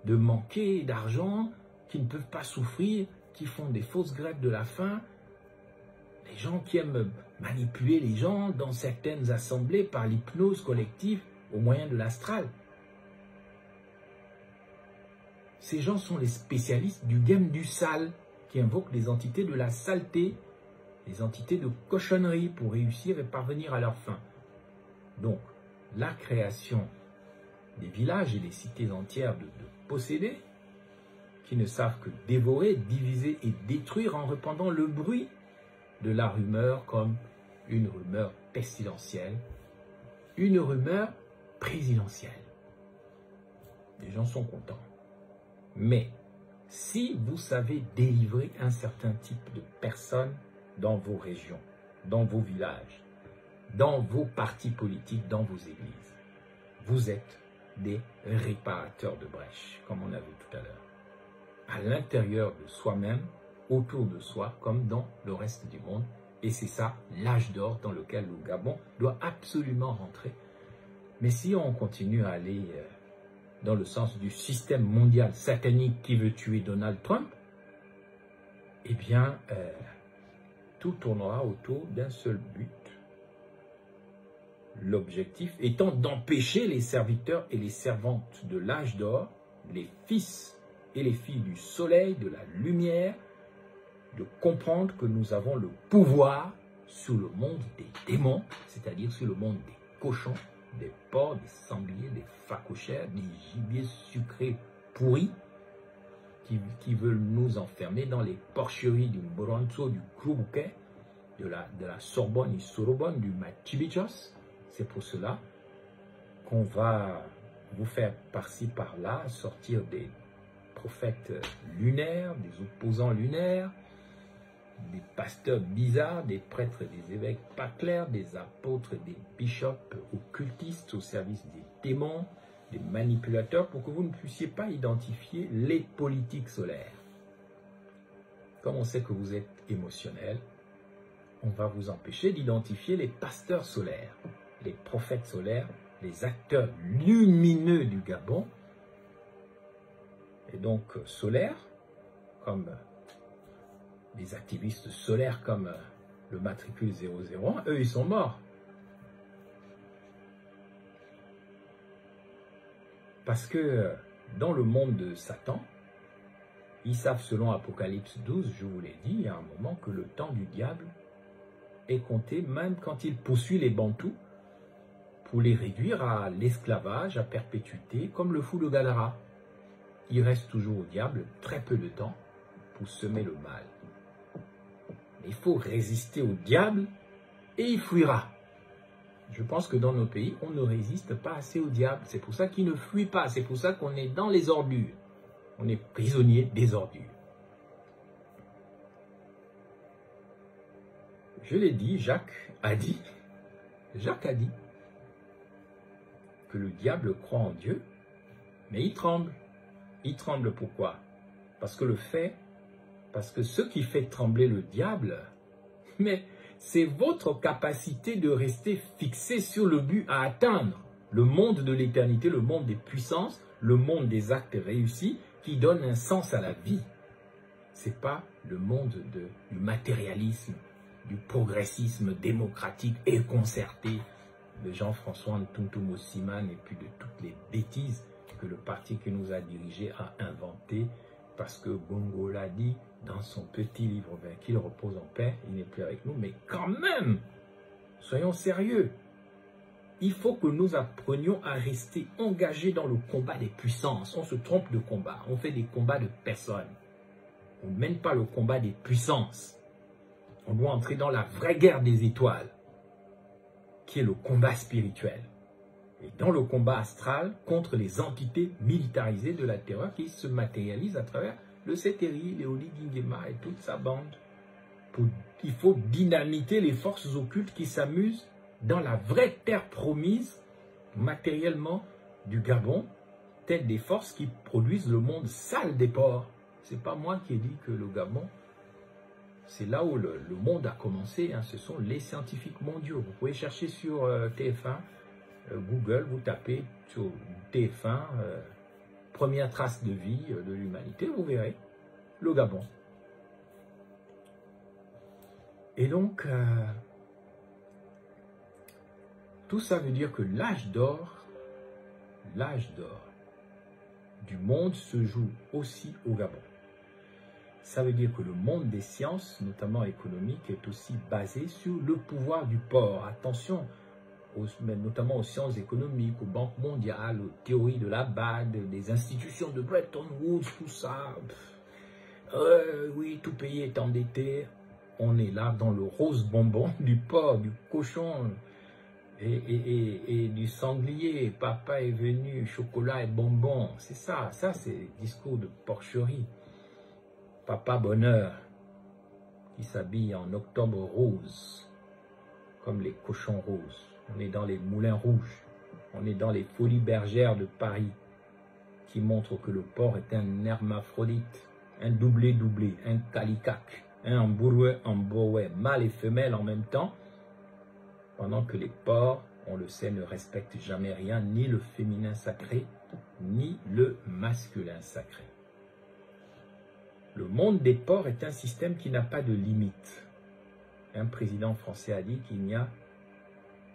de manquer d'argent, qui ne peuvent pas souffrir, qui font des fausses grèves de la faim. Les gens qui aiment manipuler les gens dans certaines assemblées par l'hypnose collective au moyen de l'astral. Ces gens sont les spécialistes du game du sale, qui invoquent les entités de la saleté, les entités de cochonnerie pour réussir et parvenir à leur fin. Donc, la création des villages et des cités entières de possédés, qui ne savent que dévorer, diviser et détruire en répandant le bruit de la rumeur comme une rumeur pestilentielle, une rumeur présidentielle. Les gens sont contents. Mais si vous savez délivrer un certain type de personnes dans vos régions, dans vos villages, dans vos partis politiques, dans vos églises. Vous êtes des réparateurs de brèches, comme on a vu tout à l'heure. À l'intérieur de soi-même, autour de soi, comme dans le reste du monde. Et c'est ça, l'âge d'or dans lequel le Gabon doit absolument rentrer. Mais si on continue à aller dans le sens du système mondial satanique qui veut tuer Donald Trump, eh bien, tout tournera autour d'un seul but. L'objectif étant d'empêcher les serviteurs et les servantes de l'âge d'or, les fils et les filles du soleil, de la lumière, de comprendre que nous avons le pouvoir sur le monde des démons, c'est-à-dire sur le monde des cochons, des porcs, des sangliers, des phacochères, des gibiers sucrés pourris, qui veulent nous enfermer dans les porcheries du Boronto, du Krubouquet, de la Sorbonne et Sorbonne, du Machibichos. C'est pour cela qu'on va vous faire par-ci par-là sortir des prophètes lunaires, des opposants lunaires, des pasteurs bizarres, des prêtres et des évêques pas clairs, des apôtres et des bishops occultistes au service des démons, des manipulateurs, pour que vous ne puissiez pas identifier les politiques solaires. Comme on sait que vous êtes émotionnel, on va vous empêcher d'identifier les pasteurs solaires, les prophètes solaires, les acteurs lumineux du Gabon, et donc solaires, comme les activistes solaires comme le matricule 001, eux ils sont morts. Parce que dans le monde de Satan, ils savent selon Apocalypse 12, je vous l'ai dit, il y a un moment que le temps du diable est compté, même quand il poursuit les Bantous pour les réduire à l'esclavage, à perpétuité, comme le fou de Gadara. Il reste toujours au diable très peu de temps pour semer le mal. Mais il faut résister au diable et il fuira. Je pense que dans nos pays, on ne résiste pas assez au diable. C'est pour ça qu'il ne fuit pas. C'est pour ça qu'on est dans les ordures. On est prisonnier des ordures. Je l'ai dit, Jacques a dit que le diable croit en Dieu, mais il tremble. Il tremble pourquoi? Parce que ce qui fait trembler le diable, mais c'est votre capacité de rester fixé sur le but à atteindre, le monde de l'éternité, le monde des puissances, le monde des actes réussis qui donne un sens à la vie. Ce n'est pas le monde du matérialisme, du progressisme démocratique et concerté de Jean-François Ntuntumo Siman et puis de toutes les bêtises que le parti qui nous a dirigés a inventé, parce que Bongo l'a dit dans son petit livre « Qu'il repose en paix », il n'est plus avec nous, mais quand même, soyons sérieux. Il faut que nous apprenions à rester engagés dans le combat des puissances. On se trompe de combat, on fait des combats de personnes. On ne mène pas le combat des puissances. On doit entrer dans la vraie guerre des étoiles, qui est le combat spirituel. Et dans le combat astral contre les entités militarisées de la terreur qui se matérialisent à travers le Seteri, Léoli Guingema et toute sa bande. Il faut dynamiter les forces occultes qui s'amusent dans la vraie terre promise, matériellement, du Gabon, telles des forces qui produisent le monde sale des porcs. Ce n'est pas moi qui ai dit que le Gabon, c'est là où le monde a commencé, hein, ce sont les scientifiques mondiaux. Vous pouvez chercher sur TF1, Google, vous tapez sur TF1, première trace de vie de l'humanité, vous verrez le Gabon. Et donc, tout ça veut dire que l'âge d'or du monde se joue aussi au Gabon. Ça veut dire que le monde des sciences, notamment économiques, est aussi basé sur le pouvoir du port. Attention, notamment aux sciences économiques, aux banques mondiales, aux théories de la BAD, des institutions de Bretton Woods, tout ça. Oui, tout pays est endetté. On est là dans le rose bonbon du porc, du cochon et du sanglier. Papa est venu, chocolat et bonbon. C'est ça c'est discours de porcherie. Papa bonheur qui s'habille en octobre rose. comme les cochons roses. On est dans les moulins rouges. On est dans les folies bergères de Paris qui montrent que le porc est un hermaphrodite, un doublé-doublé, un calicaque, un bourrouet, mâle et femelle en même temps, pendant que les porcs, on le sait, ne respectent jamais rien, ni le féminin sacré, ni le masculin sacré. Le monde des porcs est un système qui n'a pas de limite. Un président français a dit qu'il n'y a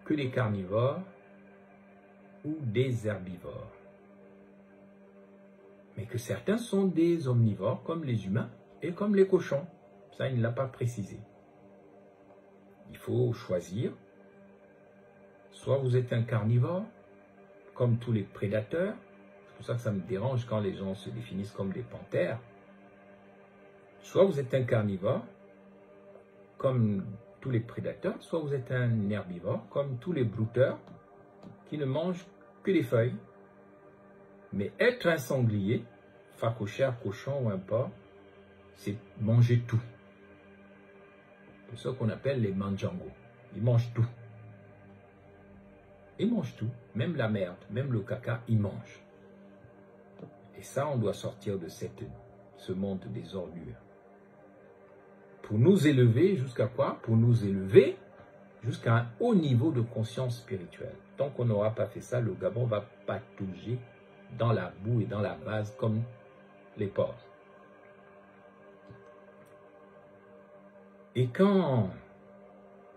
que des carnivores ou des herbivores. Mais que certains sont des omnivores comme les humains et comme les cochons. Ça, il ne l'a pas précisé. Il faut choisir. Soit vous êtes un carnivore, comme tous les prédateurs. C'est pour ça que ça me dérange quand les gens se définissent comme des panthères. Soit vous êtes un carnivore, comme tous les prédateurs, soit vous êtes un herbivore, comme tous les brouteurs, qui ne mangent que des feuilles. Mais être un sanglier, facocher, cochon ou un porc, c'est manger tout. C'est ce qu'on appelle les manjangos. Ils mangent tout. Ils mangent tout, même la merde, même le caca, ils mangent. Et ça, on doit sortir de ce monde des ordures. Pour nous élever jusqu'à quoi? Pour nous élever jusqu'à un haut niveau de conscience spirituelle. Tant qu'on n'aura pas fait ça, le Gabon va patauger dans la boue et dans la base comme les porcs. Et quand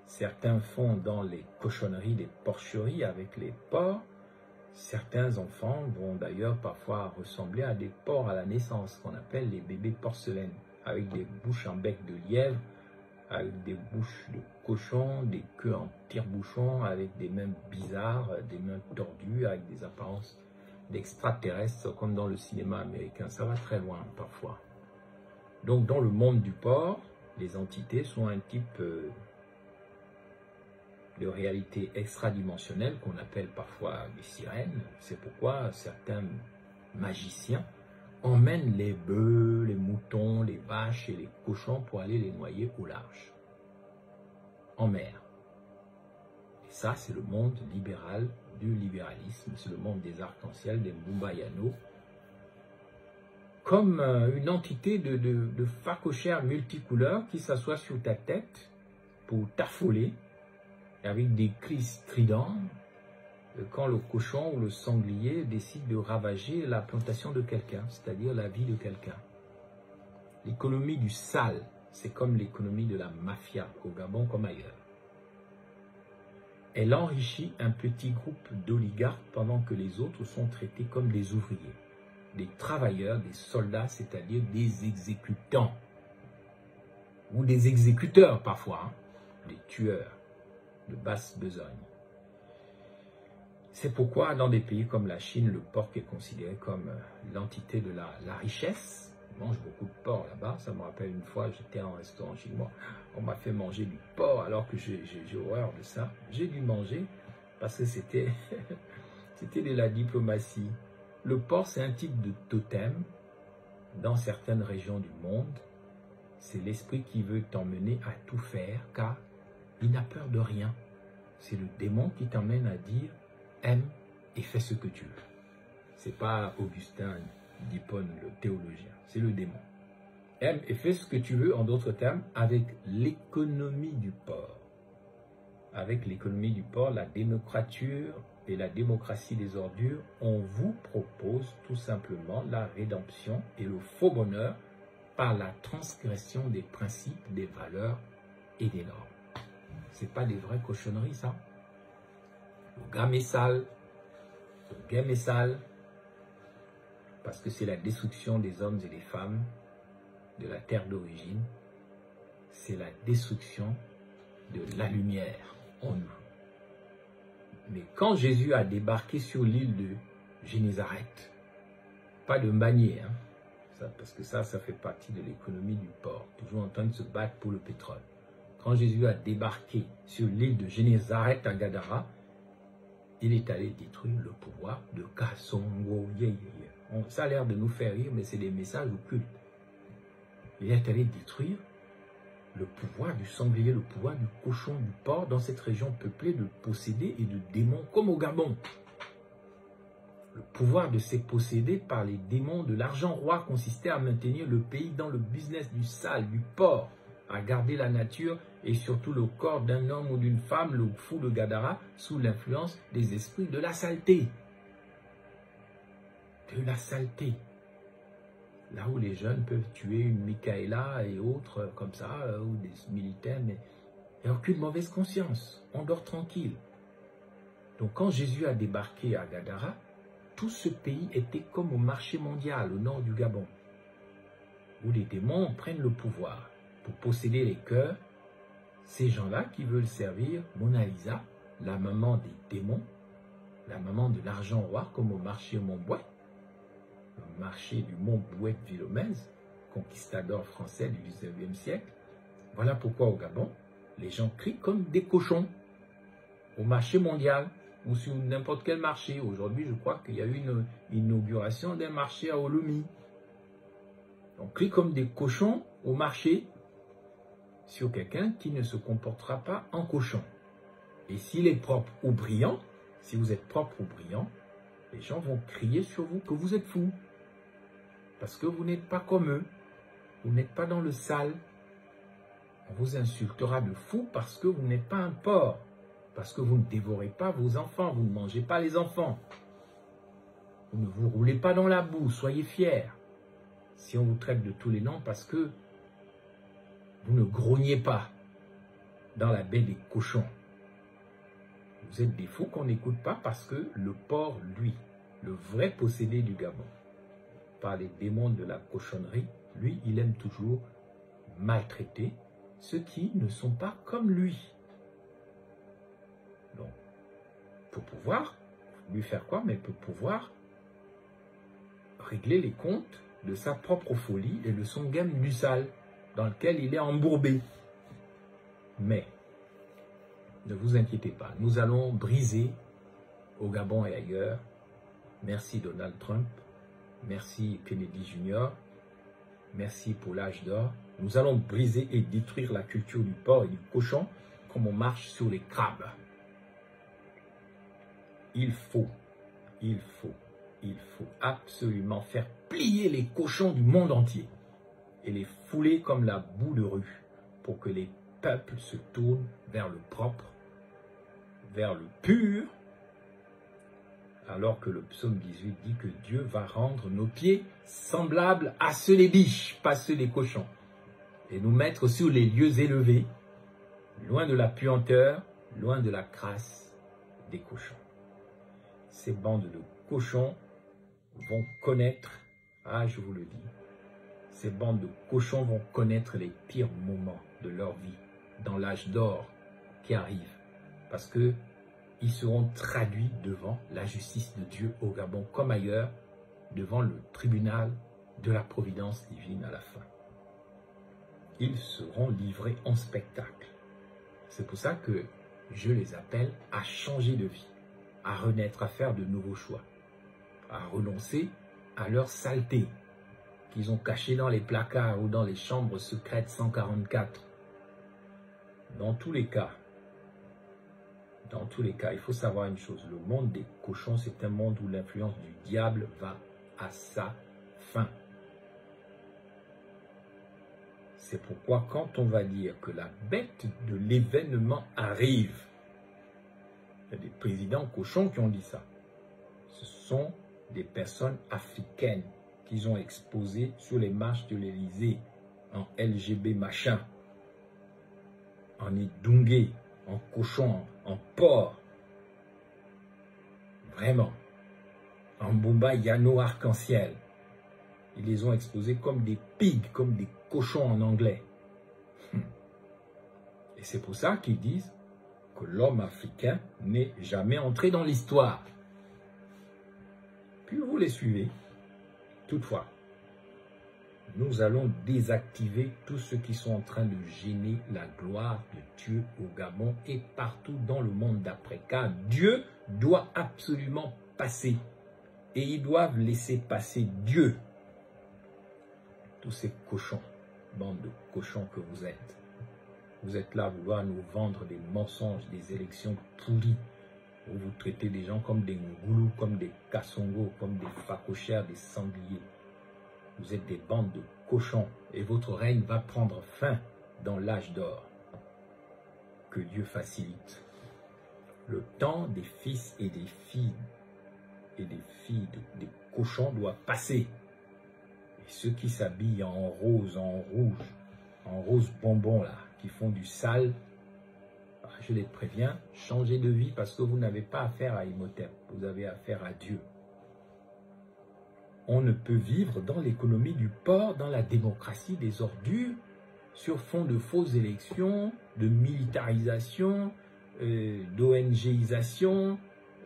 certains font dans les cochonneries, les porcheries avec les porcs, certains enfants vont d'ailleurs parfois ressembler à des porcs à la naissance, qu'on appelle les bébés porcelaines, avec des bouches en bec de lièvre, avec des bouches de cochon, des queues en tire-bouchon, avec des mains bizarres, des mains tordues, avec des apparences d'extraterrestres, comme dans le cinéma américain. Ça va très loin parfois. Donc dans le monde du porc, les entités sont un type de réalité extradimensionnelle qu'on appelle parfois des sirènes. C'est pourquoi certains magiciens emmènent les bœufs, les moutons, les vaches et les cochons pour aller les noyer au large, en mer. Et ça, c'est le monde libéral du libéralisme, c'est le monde des arcs-en-ciel, des Mumbayano, comme une entité de facochères multicouleurs qui s'assoit sur ta tête pour t'affoler avec des cris stridents quand le cochon ou le sanglier décide de ravager la plantation de quelqu'un, c'est-à-dire la vie de quelqu'un. L'économie du sale, c'est comme l'économie de la mafia au Gabon comme ailleurs. Elle enrichit un petit groupe d'oligarques pendant que les autres sont traités comme des ouvriers, des travailleurs, des soldats, c'est-à-dire des exécutants, ou des exécuteurs parfois, hein, des tueurs de basse besogne. C'est pourquoi dans des pays comme la Chine, le porc est considéré comme l'entité de la richesse. On mange beaucoup de porc là-bas. Ça me rappelle une fois, j'étais en restaurant chinois, on m'a fait manger du porc alors que j'ai horreur de ça. J'ai dû manger parce que c'était de la diplomatie. Le porc, c'est un type de totem dans certaines régions du monde. C'est l'esprit qui veut t'emmener à tout faire car il n'a peur de rien. C'est le démon qui t'emmène à dire aime et fais ce que tu veux. C'est pas Augustin d'Hippone, le théologien, c'est le démon. Aime et fais ce que tu veux, en d'autres termes, avec l'économie du porc. Avec l'économie du porc, la démocrature et la démocratie des ordures, on vous propose tout simplement la rédemption et le faux bonheur par la transgression des principes, des valeurs et des normes. C'est pas des vraies cochonneries, ça. Le game est sale. Le game est sale. Parce que c'est la destruction des hommes et des femmes de la terre d'origine. C'est la destruction de la lumière en nous. Mais quand Jésus a débarqué sur l'île de Génézareth, pas de manier, hein, ça, parce que ça fait partie de l'économie du porc, toujours en train de se battre pour le pétrole. Quand Jésus a débarqué sur l'île de Génézareth à Gadara, il est allé détruire le pouvoir de Kasongo. Ça a l'air de nous faire rire, mais c'est des messages occultes. Il est allé détruire le pouvoir du sanglier, le pouvoir du cochon, du porc dans cette région peuplée de possédés et de démons comme au Gabon. Le pouvoir de ces possédés par les démons de l'argent roi consistait à maintenir le pays dans le business du sale, du porc, à garder la nature et surtout le corps d'un homme ou d'une femme, le fou de Gadara, sous l'influence des esprits de la saleté. De la saleté. Là où les jeunes peuvent tuer une Michaela et autres comme ça, ou des militaires, mais il n'y a aucune mauvaise conscience. On dort tranquille. Donc quand Jésus a débarqué à Gadara, tout ce pays était comme au marché mondial au nord du Gabon, où les démons prennent le pouvoir pour posséder les cœurs. Ces gens-là qui veulent servir Mona Lisa, la maman des démons, la maman de l'argent roi, comme au marché Montbouet, le marché du Montbouet de Villomèze, conquistador français du 19e siècle. Voilà pourquoi au Gabon, les gens crient comme des cochons au marché mondial ou sur n'importe quel marché. Aujourd'hui, je crois qu'il y a eu une inauguration d'un marché à Olomie. On crie comme des cochons au marché sur quelqu'un qui ne se comportera pas en cochon. Et s'il est propre ou brillant, si vous êtes propre ou brillant, les gens vont crier sur vous que vous êtes fou. Parce que vous n'êtes pas comme eux. Vous n'êtes pas dans le sale. On vous insultera de fou parce que vous n'êtes pas un porc. Parce que vous ne dévorez pas vos enfants. Vous ne mangez pas les enfants. Vous ne vous roulez pas dans la boue. Soyez fiers. Si on vous traite de tous les noms parce que vous ne grognez pas dans la baie des cochons. Vous êtes des fous qu'on n'écoute pas parce que le porc, lui, le vrai possédé du Gabon, par les démons de la cochonnerie, lui, il aime toujours maltraiter ceux qui ne sont pas comme lui. Donc, pour pouvoir lui faire quoi? Mais pour pouvoir régler les comptes de sa propre folie et de son game du sale dans lequel il est embourbé. Mais, ne vous inquiétez pas, nous allons briser au Gabon et ailleurs. Merci Donald Trump, merci Kennedy Jr., merci pour l'âge d'or. Nous allons briser et détruire la culture du porc et du cochon comme on marche sur les crabes. Il faut absolument faire plier les cochons du monde entier et les fouler comme la boue de rue pour que les peuples se tournent vers le propre, vers le pur, alors que le psaume 18 dit que Dieu va rendre nos pieds semblables à ceux des biches, pas ceux des cochons, et nous mettre sur les lieux élevés, loin de la puanteur, loin de la crasse des cochons. Ces bandes de cochons vont connaître, je vous le dis, ces bandes de cochons vont connaître les pires moments de leur vie dans l'âge d'or qui arrive, parce que ils seront traduits devant la justice de Dieu au Gabon comme ailleurs, devant le tribunal de la providence divine à la fin. Ils seront livrés en spectacle. C'est pour ça que je les appelle à changer de vie, à renaître, à faire de nouveaux choix, à renoncer à leur saleté qu'ils ont cachée dans les placards ou dans les chambres secrètes 144. Dans tous les cas, il faut savoir une chose, le monde des cochons, c'est un monde où l'influence du diable va à sa fin. C'est pourquoi quand on va dire que la bête de l'événement arrive, il y a des présidents cochons qui ont dit ça. Ce sont des personnes africaines qu'ils ont exposées sur les marches de l'Élysée, en LGB machin, en Idungue, en cochon, en porc. Vraiment. En Bumba Yano arc-en-ciel. Ils les ont exposés comme des pigs, comme des cochons en anglais. Et c'est pour ça qu'ils disent que l'homme africain n'est jamais entré dans l'histoire. Puis vous les suivez. Toutefois, nous allons désactiver tous ceux qui sont en train de gêner la gloire de Dieu au Gabon et partout dans le monde d'après. Car Dieu doit absolument passer. Et ils doivent laisser passer Dieu. Tous ces cochons, bande de cochons que vous êtes. Vous êtes là à vouloir nous vendre des mensonges, des élections pourries. Vous traitez des gens comme des ngoulous, comme des kassongos, comme des facochères, des sangliers. Vous êtes des bandes de cochons et votre règne va prendre fin dans l'âge d'or. Que Dieu facilite. Le temps des fils et des filles des cochons doit passer. Et ceux qui s'habillent en rose, en rouge, en rose bonbon là, qui font du sale, je les préviens, changez de vie parce que vous n'avez pas affaire à Imhotep, vous avez affaire à Dieu. On ne peut vivre dans l'économie du porc, dans la démocratie des ordures, sur fond de fausses élections, de militarisation, d'ONGisation,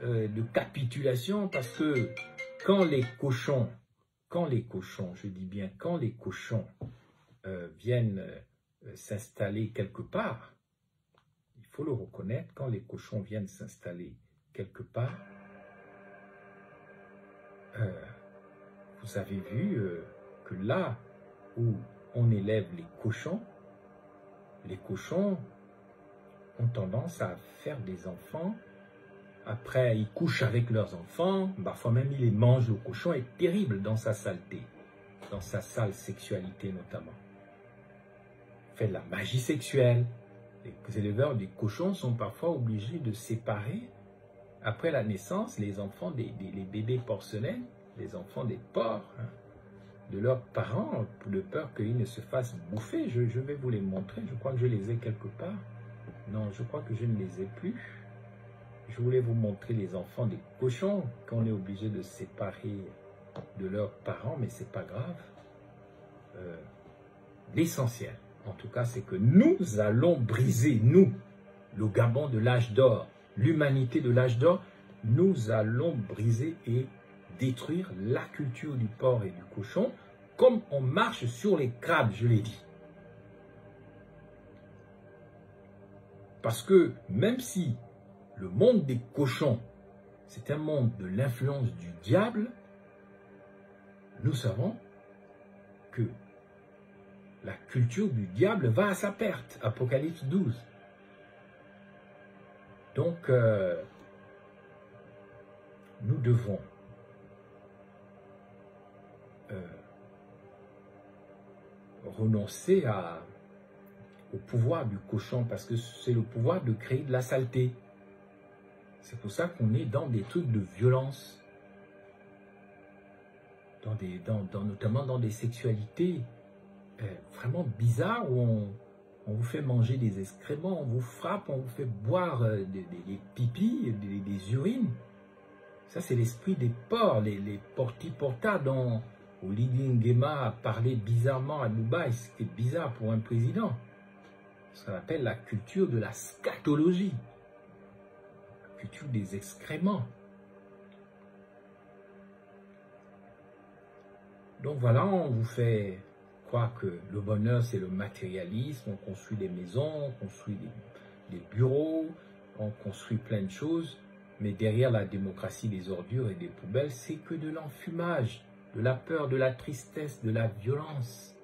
de capitulation, parce que quand les cochons, je dis bien quand les cochons viennent s'installer quelque part, il faut le reconnaître, quand les cochons viennent s'installer quelque part, vous avez vu que là où on élève les cochons ont tendance à faire des enfants. Après, ils couchent avec leurs enfants. Parfois même, ils les mangent. Le cochon est terrible dans sa saleté, dans sa sale sexualité notamment. Il fait de la magie sexuelle. Les éleveurs des cochons sont parfois obligés de séparer, après la naissance, les enfants, les bébés porcelaines, les enfants des porcs, hein, de leurs parents, de peur qu'ils ne se fassent bouffer. Je vais vous les montrer. Je crois que je les ai quelque part. Non, je crois que je ne les ai plus. Je voulais vous montrer les enfants des cochons qu'on est obligé de séparer de leurs parents, mais c'est pas grave. L'essentiel, en tout cas, c'est que nous allons briser, nous, le Gabon de l'âge d'or, l'humanité de l'âge d'or, nous allons briser et détruire la culture du porc et du cochon, comme on marche sur les crabes, je l'ai dit. Parce que même si le monde des cochons, c'est un monde de l'influence du diable, nous savons que la culture du diable va à sa perte. Apocalypse 12. Donc, nous devons renoncer au pouvoir du cochon, parce que c'est le pouvoir de créer de la saleté. C'est pour ça qu'on est dans des trucs de violence, notamment dans des sexualités vraiment bizarres, où on vous fait manger des excréments, on vous frappe, on vous fait boire des pipis, des urines. Ça, c'est l'esprit des porcs, les porti-porta dont Oligui Nguema a parlé bizarrement à Dubaï, ce qui est bizarre pour un président. Ce qu'on appelle la culture de la scatologie, la culture des excréments. Donc voilà, on vous fait croire que le bonheur, c'est le matérialisme, on construit des maisons, on construit des bureaux, on construit plein de choses, mais derrière la démocratie des ordures et des poubelles, c'est que de l'enfumage, de la peur, de la tristesse, de la violence.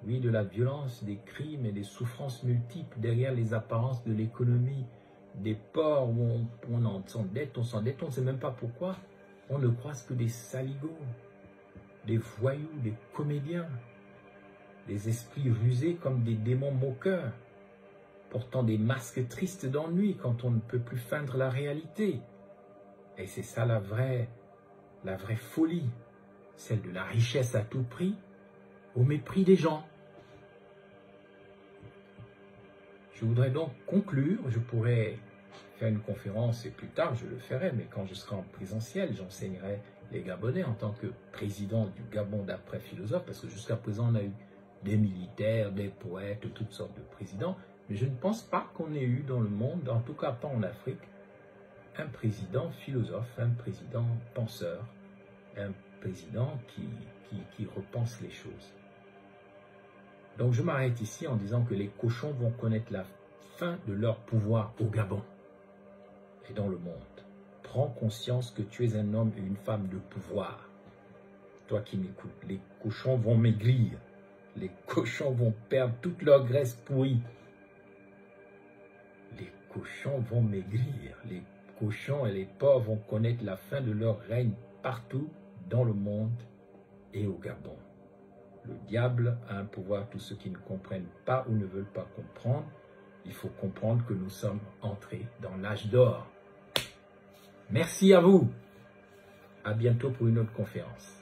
Oui, de la violence, des crimes et des souffrances multiples derrière les apparences de l'économie, des ports où on s'endette, on ne sait même pas pourquoi. On ne croise que des saligots, des voyous, des comédiens, des esprits rusés comme des démons moqueurs, portant des masques tristes d'ennui quand on ne peut plus feindre la réalité. Et c'est ça la vraie folie, celle de la richesse à tout prix, au mépris des gens. Je voudrais donc conclure. Je pourrais faire une conférence et plus tard je le ferai, mais quand je serai en présentiel, j'enseignerai les Gabonais en tant que président du Gabon d'après philosophe, parce que jusqu'à présent on a eu des militaires, des poètes, toutes sortes de présidents, mais je ne pense pas qu'on ait eu dans le monde, en tout cas pas en Afrique, un président philosophe, un président penseur, un président qui repense les choses. Donc je m'arrête ici en disant que les cochons vont connaître la fin de leur pouvoir au Gabon et dans le monde. Prends conscience que tu es un homme et une femme de pouvoir. Toi qui m'écoutes, les cochons vont maigrir. Les cochons vont perdre toute leur graisse pourrie. cochons vont maigrir. Les cochons et les porcs vont connaître la fin de leur règne partout dans le monde et au Gabon. Le diable a un pouvoir, tous ceux qui ne comprennent pas ou ne veulent pas comprendre. Il faut comprendre que nous sommes entrés dans l'âge d'or. Merci à vous. À bientôt pour une autre conférence.